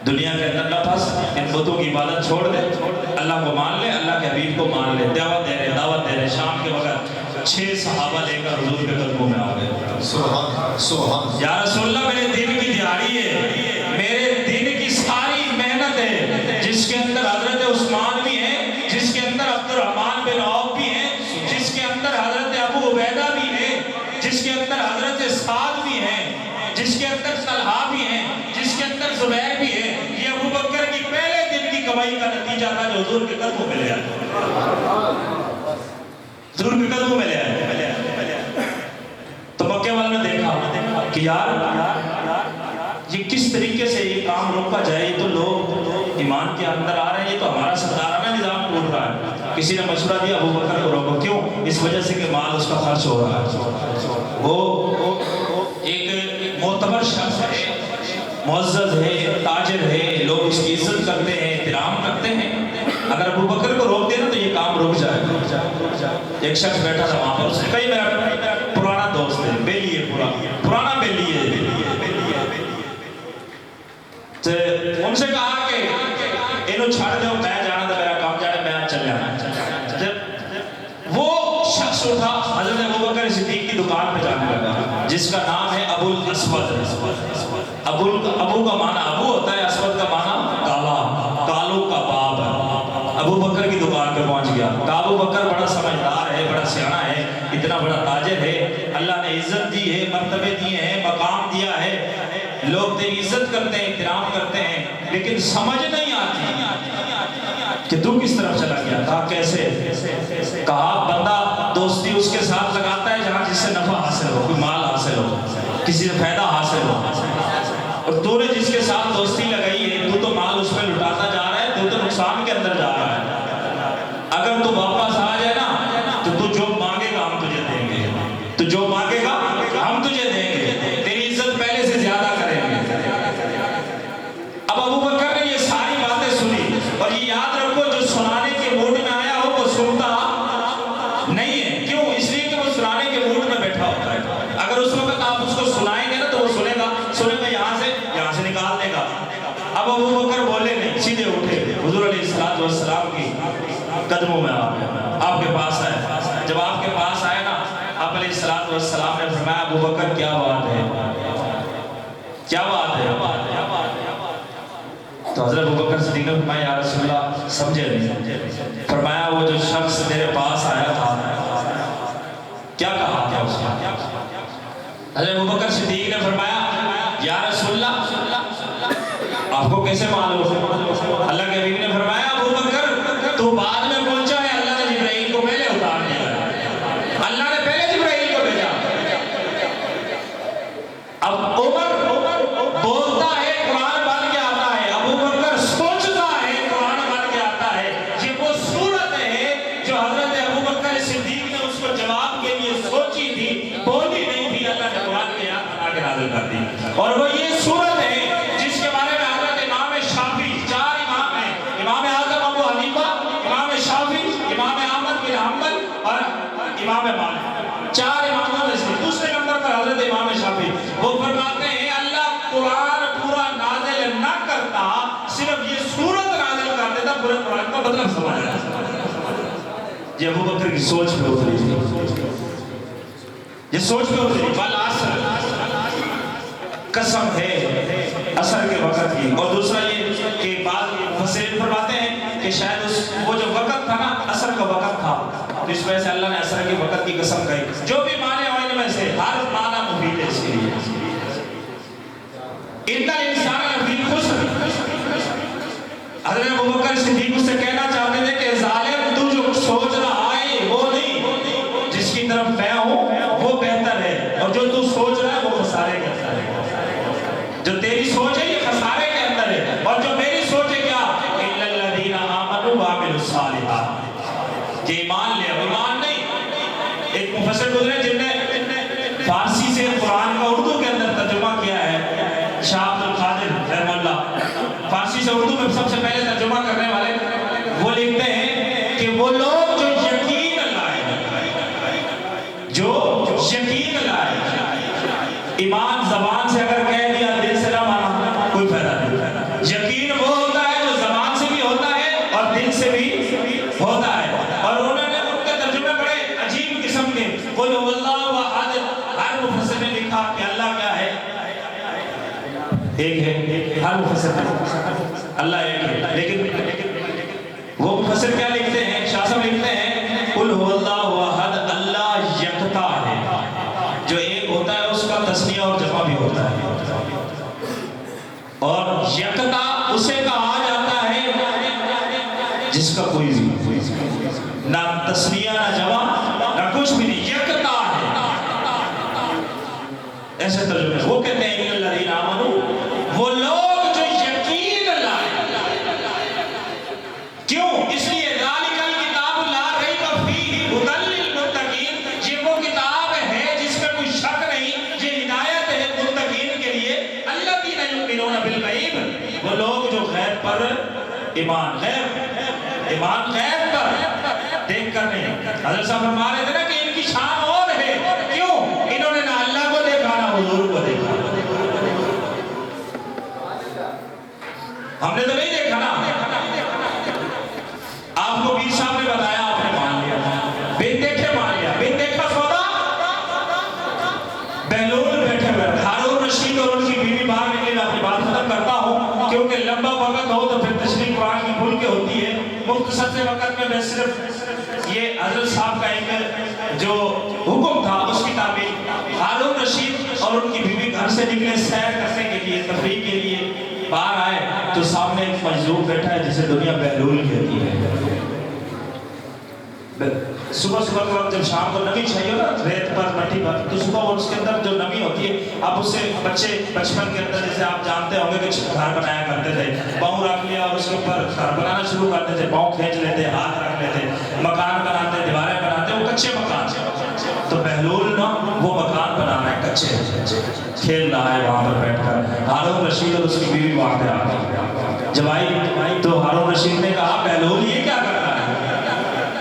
دنیا کے اندر نہ پھنس، ان بتوں کی عبادت چھوڑ دے، اللہ کو مان لے، اللہ کے حبیب کو مان لے۔ دعوت دے رہے شام کے وقت 6 صحابہ لے کر حضور کے قدموں میں آ گئے۔ سبحان یا رسول اللہ میرے دین کی دیہاڑی ہے، میرے دین کی ساری محنت ہے، جس کے اندر حضرت عثمان بھی ہیں، جس کے اندر عبد الرحمن بن عوف بھی ہیں، جس کے اندر حضرت ابو عبیدہ بھی ہیں، جس کے اندر حضرت سعد بھی ہیں، جس کے اندر طلحہ بھی ہیں، جس کے اندر زبیر بھی ہے۔ یہ ابوبکر کی پہلے دن کی کمائی کا نتیجہ تھا جو حضور کے قدموں میں لے آیا، حضور کے قدموں میں لے آیا۔ تو مکے والوں نے دیکھا کہ یار یہ کس طریقے سے یہ کام روکا جائے، یہ تو لوگ ایمان کے اندر آ رہے ہیں، یہ تو ہمارا سردارانہ نظام ٹوٹ رہا ہے۔ کسی نے مشورہ دیا ابوبکر کو روکو، کیوں؟ اس وجہ سے کہ مال اس کا خرچ ہو رہا ہے، وہ ایک معتبر شخص ہے، معزز ہے، تاجر ہے، لوگ اس کی عزت کرتے ہیں، احترام کرتے ہیں، اگر ابوبکر کو روک دینا تو یہ کام رک جائے گا۔ ایک شخص بیٹھا تھا وہاں پر، اس نے کہا میرا پرانا دوست ہے، بیلی ہے، پرانا بیلی ہے، تو ان سے کہا کہ انہوں چھاڑ دو، میں جانا تھا، میرا کام جانے، میں چل جانا۔ جب وہ شخص اٹھا حضرت ابوبکر صدیق کی دکان پہ جانے لگا، جس کا نام ہے ابو الاسود۔ ابو کا معنی ابو ہوتا ہے، اسود کا معنی کالا، کالوں کا باب ہے۔ ابوبکر کی دکان پہ پہنچ گیا، ابوبکر بڑا سمجھدار ہے، بڑا سیانا ہے، اتنا بڑا تاجر ہے، اللہ نے عزت دی ہے، مرتبے دیے ہیں، مقام دیا ہے، لوگ تیری عزت کرتے ہیں، احترام کرتے ہیں، لیکن سمجھ نہیں آتی کہ تو کس طرف چلا گیا۔ کہا کیسے؟ کہا بندہ دوستی اس کے ساتھ لگاتا ہے جہاں جس سے نفع حاصل ہو، کوئی مال حاصل ہو، کسی سے فائدہ حاصل ہو، اور تو نے جس کے ساتھ دوستی لگائی ہے تو مال اس میں لٹاتا جا رہا ہے، تو نقصان کے اندر جا رہا ہے۔ اگر تو واپس آ جائے نا تو جو مانگے گا ہم تجھے دیں گے، تو جو مانگے گا ہم تجھے دیں گے، تیری عزت پہلے سے زیادہ کریں گے۔ اب ابوبکر نے یہ ساری باتیں سنی، اور یہ یاد رکھو جو سنانے کے موڈ میں آیا ہو وہ سنتا نہیں ہے، کیوں؟ اس لیے کہ وہ سنانے کے موڈ میں بیٹھا ہوتا ہے۔ اگر اس وقت آپ اس کو سنائیں گے نا تو وہ سنے گا یہاں سے نکال دے گا۔ اب ابوبکر بولے نہیں، سیدھے اٹھے، حضور علیہ السلام کی قدموں میں آ گئے، آپ کے پاس آئے۔ جب آپ کے پاس آئے نا، آپ علیہ السلام نے فرمایا ابوبکر کیا بات ہے، کیا بات ہے؟ تو حضرت ابوبکر صدیق نے فرمایا یا رسول اللہ سمجھے نہیں۔ فرمایا وہ جو شخص میرے پاس آیا تھا کیا کہا تھا اس نے؟ حضرت ابوبکر صدیق نے فرمایا یا رسول اللہ آپ کو کیسے معلوم؟ اللہ کے حبیب نے فرمایا ابوبکر تو بعد میں پہنچا ہے، اللہ نے جبرائیل کو پہلے اتار دیا، اللہ نے پہلے جبرائیل کو بھیجا۔ نازل کر دی، اور وہ یہ صورت ہے جس کے بارے میں حضرت امام شافعی، 4 امام ہیں، امام اعظم ابو حنیفہ، امام شافعی، امام احمد بن حنبل اور امام مالک، 4 اماموں میں سے دوسرے نمبر پر حضرت امام شافعی، وہ فرماتے ہیں اللہ قرآن پورا نازل نہ کرتا، صرف یہ صورت نازل کر دیتا، پورے قرآن کا مطلب سمجھ آیا۔ یہ ابو بکر کی سوچ پہ اتری تھی، یہ سوچ پہ اتری، والعصر، قسم ہے عصر کے وقت کی، اور دوسرا یہ کہ بعض مفسرین فرماتے ہیں کہ شاید وہ جو وقت تھا نا عصر کا وقت تھا، تو اس وجہ سے اللہ نے عصر کے وقت کی قسم کہی۔ جو بھی معنی ہوئے ان میں سے ہر معنی مفید ہے اس کے لیے۔ ان الانسان لفی خسر، حضرت ابوبکر صدیق اس سے کہنا چاہتے تھے کہ ظالم تو جو سوچ رہا ہے وہ نہیں، جس کی طرف میں ہوں وہ بہتر ہے، اور جو تو سوچ رہا ہے وہ خسارے کے اندر ہے، جو تیری سوچ ہے یہ خسارے کے اندر ہے، اور جو میری سوچ ہے کیا، اِلَّا الَّذِينَ آمَنُوا وَعَمِلُوا الصَّالِحَاتِ، کہ ایمان لے، ایمان نہیں۔ ایک مفسر گزرے جن نے فارسی سے قرآن کا اردو کے اندر ترجمہ کیا ہے، شاہ عبد القادر رحمہ اللہ، فارسی سے اردو میں سب سے پہلے ترجمہ کرنے والے، وہ لکھتے ہیں کہ وہ لوگ جو یقین لائے، جو یقین لائے، ایمان زبان سے اگر کہہ دیا دل سے نہ مانا کوئی فائدہ نہیں۔ یقین وہ ہوتا ہے جو زبان سے بھی ہوتا ہے اور دل سے بھی ہوتا ہے، اور انہوں نے ان کے ترجمے بڑے عجیب قسم کے، قُلْ هُوَ اللَّهُ أَحَدٌ، ہر مفسر نے لکھا کہ اللہ کیا ہے، ایک ہے، ہر مفسر نے اللہ ایک ہے، لیکن وہ مفسر کیا لکھتے ہیں، شاہ صاحب لکھتے ہیں قُلْ هُوَ اللَّهُ أَحَدٌ، اللہ یکتا ہے، جو ایک ہوتا ہے اس کا تسنیہ اور جمع بھی ہوتا ہے، اور یکتا اسے کہا جاتا ہے جس کا کوئی بھی نہ تسنیہ نہ جمع نہ کچھ بھی نہیں، یکتا ہے، ایسے ترجمے۔ وہ کہتے ہیں اِنَّ الَّذِينَ آمَنُوا، وہ لوگ جو یقین لائے، کیوں؟ اس لیے ذَلِكَ الْكِتَابُ لَا رَيْبَ فِيهِ هُدًى لِّلْمُتَّقِينَ، یہ وہ کتاب ہے جس میں کوئی شک نہیں، یہ ہدایت ہے متقین کے لیے، الَّذِينَ يُؤْمِنُونَ بِالْغَيْبِ، وہ لوگ جو غیب پر ایمان، ایمان غیب پر دیکھ کر نہیں۔ حضرت صاحب فرما رہے تھے نا کہ ان کی شان اور ہے، کیوں؟ انہوں نے نہ اللہ کو دیکھا نہ حضور کو دیکھا، ہم نے تو نہیں دیکھا نا، آپ کو پیر صاحب نے بتایا آپ نے مان لیا، بن دیکھے مان لیا، بن دیکھا سودا، بہلول بیٹھے ہوئے، ہارون رشید اور ان کی بیوی باہر نکلے، میں اپنی بات ختم کرتا ہوں کیونکہ لمبا وقت ہو تو پھر تشریح قرآن کی کھل کے ہوتی ہے، مختصر سے وقت میں صرف یہ حضرت صاحب کا ایک جو حکم تھا اس کی تعبیر، ہارون رشید اور ان کی بیوی گھر سے نکلے سیر کرنے کے لیے، تفریح کے لیے باہر آئے تو سامنے ایک مجذوب بیٹھا ہے جسے دنیا بہلول کہتی ہے۔ صبح صبح کے وقت جب شام کو نمی چاہیے نا ریت پر مٹی پر، تو صبح وہ اس کے اندر جو نمی ہوتی ہے، اب اس سے بچے بچپن کے اندر جیسے آپ جانتے ہوں گے کہ گھر بنایا کرتے تھے، پاؤں رکھ لیا اور اس کے اوپر گھر بنانا شروع کرتے تھے، پاؤں کھینچ لیتے، ہاتھ رکھ لیتے، مکان بناتے، دیواریں بناتے، وہ کچے مکان، تو بہلول نا وہ مکان بنا رہا ہے کچے، کھیل رہا ہے وہاں پر بیٹھ کر۔ ہارون رشید اور اس کی بیوی وہاں پہ آ گئی، جب آئی تو ہارون رشید نے کہا بہلول یہ کیا کر رہا ہے؟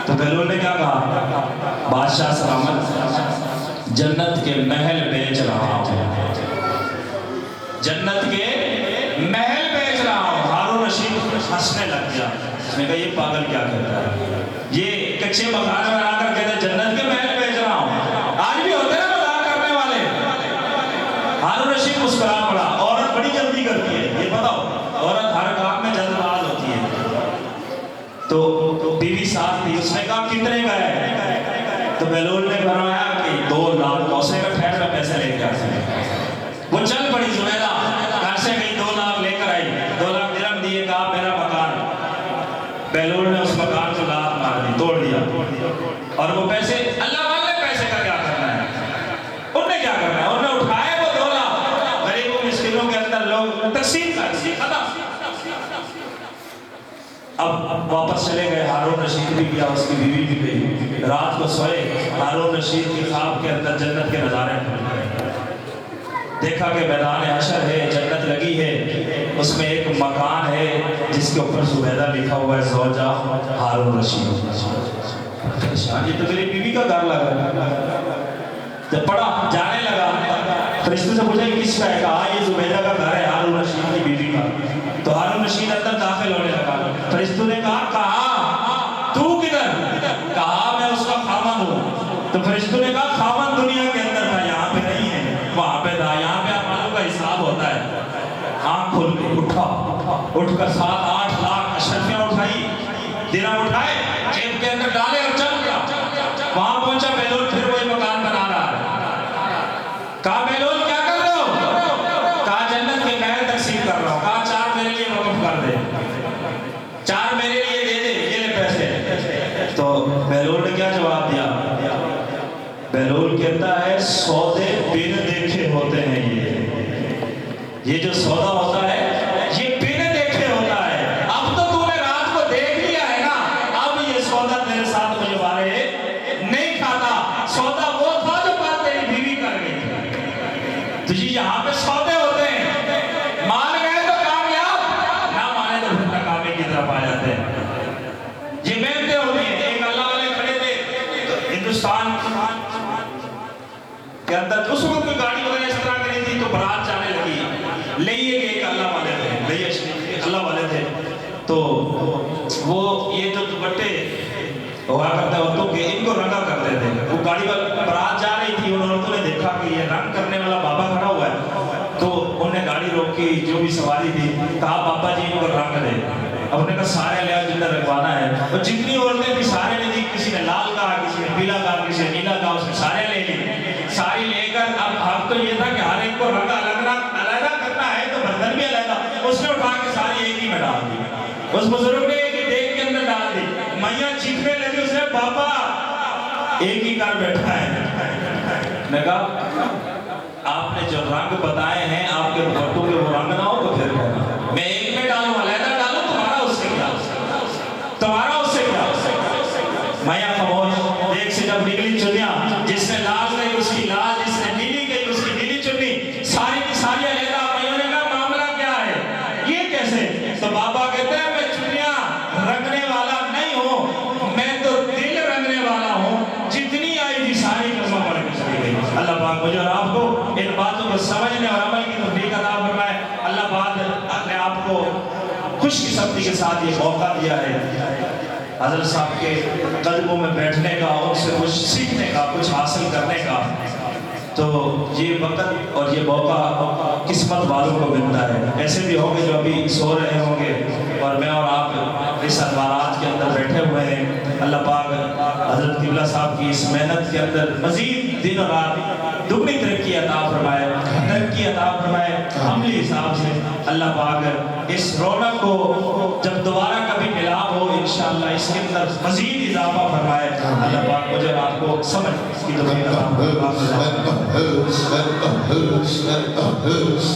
تو بہلول نے کیا کہا، بادشاہ سلامت، جنت کے محل بیچ رہا ہوں، جنت کے محل بیچ رہا ہوں۔ ہارون رشید ہنسنے لگ گیا، اس نے کہا یہ پاگل کیا کہتا ہے، یہ کچے مکان بنا کر کہتے ہیں جنت کے محل بیچ رہا ہوں۔ آج بھی ہوتے ہیں مذاق کرنے والے۔ ہارون رشید مسکرا پڑا، عورت بڑی جلدی کرتی ہے، یہ بتاؤ، عورت ہر کام میں جلد باز ہوتی ہے۔ تو بیوی ساتھ تھی، اس نے کہا کتنے کا ہے؟ تو بہلول نے فرمایا کہ 2 لاکھ۔ اسے کا ٹھہر میں پیسے لے کے آتے ہیں، وہ چل پڑی زبیدہ، گھر سے گئی 2 لاکھ لے کر آئی، 2 لاکھ درہم دیے، کہا میرا مکان۔ بہلول نے اس مکان کو لات مار دی، توڑ دیا، اور وہ پیسے اللہ والے پیسے کا کیا کرنا ہے، انہوں نے کیا کرنا ہے، انہوں نے اٹھائے وہ 2 لاکھ غریبوں مسکینوں کے اندر لوگ تقسیم کر دی، ختم۔ اب واپس چلے گئے، ہارون رشید بھی گیا، اس کی بیوی بھی گئی، رات کو سوئے، ہارون رشید کی خواب کے اندر جنت کے نظارے دیکھا کہ میدان حشر ہے، جنت لگی ہے، اس میں ایک مکان ہے جس کے اوپر زبیدہ لکھا ہوا ہے، زوجہ ہارون رشید۔ یہ تو میری بیوی کا گھر لگا۔ جب پڑھا جانے لگا، فرشتے سے پوچھا کہ کس کا ہے؟ کہا یہ زبیدہ کا گھر ہے، ہارون رشید کی بیوی کا۔ تو ہارون رشید اندر داخل ہونے لگا، فرشتوں نے کہا تو کدھر؟ کہا میں اس کا خاوند ہوں۔ تو فرشتوں نے کہا خاوند دنیا کے اندر تھا، یہاں پہ نہیں ہے، وہاں پہ تھا، یہاں پہ اعمالوں کا حساب ہوتا ہے۔ آنکھ کھل گئی، اٹھا، اٹھ کر 7-8 لاکھ اشرفیاں اٹھائی، درہم اٹھائے، جیب کے اندر ڈالے اور چل گیا۔ وہاں پہنچا بیلول، پھر وہی مکان بنا رہا ہے۔ کہا بیلول کیا کر رہے ہو؟ کہا جنت کے محل تقسیم کر رہا ہوں۔ کہا 4 میرے لیے وقف کر دے، 4 میرے لیے دے دے، یہ لے پیسے۔ تو بیلول نے کیا جواب دیا؟ بیلول کہتا ہے سودے بن دیکھے ہوتے ہیں، یہ جو سودا ہوتا ہے یہ بن دیکھے ہوتا ہے۔ اب تو تو نے رات کو دیکھ لیا ہے نا، اب یہ سودا تیرے ساتھ مجھے بارے نہیں کھاتا۔ سودا وہ تھا جو بات تیری بیوی کر گئی تھی۔ تجھے یہاں پہ سودے ہوتے ہیں، مان گئے تو کامیاب، نہ مانے تو پھر ناکامی کی طرف آ جاتے ہیں۔ یہ محنتیں ہوتی ہیں۔ ایک اللہ والے کھڑے تھے ہندوستان کے اندر، اس وقت کوئی گاڑی وغیرہ اس طرح کی نہیں تھی، تو برات جانے لگی، لئیے کہ ایک اللہ والے تھے، لئیے اللہ والے تھے، تو وہ یہ جو دوپٹے ہوا کرتے عورتوں کے، ان کو رنگا کرتے تھے۔ وہ گاڑی پر برات جا رہی تھی، ان عورتوں نے دیکھا کہ یہ رنگ کرنے والا بابا کھڑا ہوا ہے، تو انہوں نے گاڑی روکی، جو بھی سواری تھی، کہا بابا جی ان کو رنگ دے۔ اب انہوں نے کہا سارے لیا جتنا رکھوانا ہے، اور جتنی عورتیں تھی سارے نے دی، کسی نے لال کہا، کسی نے پیلا کہا، کسی نے نیلا کہا، اس نے سارے لے لی، ساری لے کر اب حق تو یہ تھا کہ ہر ایک کو رنگ علیحدہ کرنا ہے، تو برتن بھی علیحدہ، اس نے اٹھا کے ساری ایک ہی میں ڈال دی۔ اس بزرگ نے ایک ہی دیگ کے اندر ڈال دی، میاں چیخنے لگی، اس نے بابا ایک ہی کار بیٹھا ہے۔ میں کہا آپ نے جو رنگ بتائے ہیں آپ کے دوپٹوں کے وہ رنگ نہ ہو تو پھر کہنا میں ایک میں ڈالوں علیحدہ ڈالوں، تمہارا اس سے کیا، تمہارا اس سے کیا؟ میاں خاموش، ایک سے جب نکلی چنیاں، جس نے لال گئی اس کی لال، جس نے نیلی گئی اس کی نیلی چنی، ساری کی ساری علیحدہ۔ میاں نے کہا معاملہ کیا ہے، یہ کیسے؟ تو بابا کہتے ہیں میں چنیاں رنگنے والا نہیں ہوں، میں تو دل رنگنے والا ہوں، جتنی آئی تھی ساری کلمہ پڑھ کے چلی گئی۔ اللہ پاک مجھے اور آپ کو ان باتوں کو سمجھنے اور عمل کی توفیق عطا فرمائے۔ اللہ پاک نے آپ کو خوش قسمتی کے ساتھ یہ موقع دیا ہے حضرت صاحب کے قدموں میں بیٹھنے کا، ان سے کچھ سیکھنے کا، کچھ حاصل کرنے کا، تو یہ وقت اور یہ موقع قسمت والوں کو ملتا ہے۔ ایسے بھی ہوں گے جو ابھی سو رہے ہوں گے، اور میں اور آپ اس ادوارات کے اندر بیٹھے ہوئے ہیں۔ اللہ پاک حضرت قبلہ صاحب کی اس محنت کے اندر مزید دن اور رات دگنی ترقی عطا فرمائے، ترقی عطا فرمائے عملی حساب سے۔ اللہ پاک اس رونق کو جب دوبارہ کبھی ملاب ہو انشاءاللہ اس کے اندر مزید اضافہ فرمائے۔ اللہ پاک مجھے آپ کو سمجھ کی توفیق عطا فرمائے۔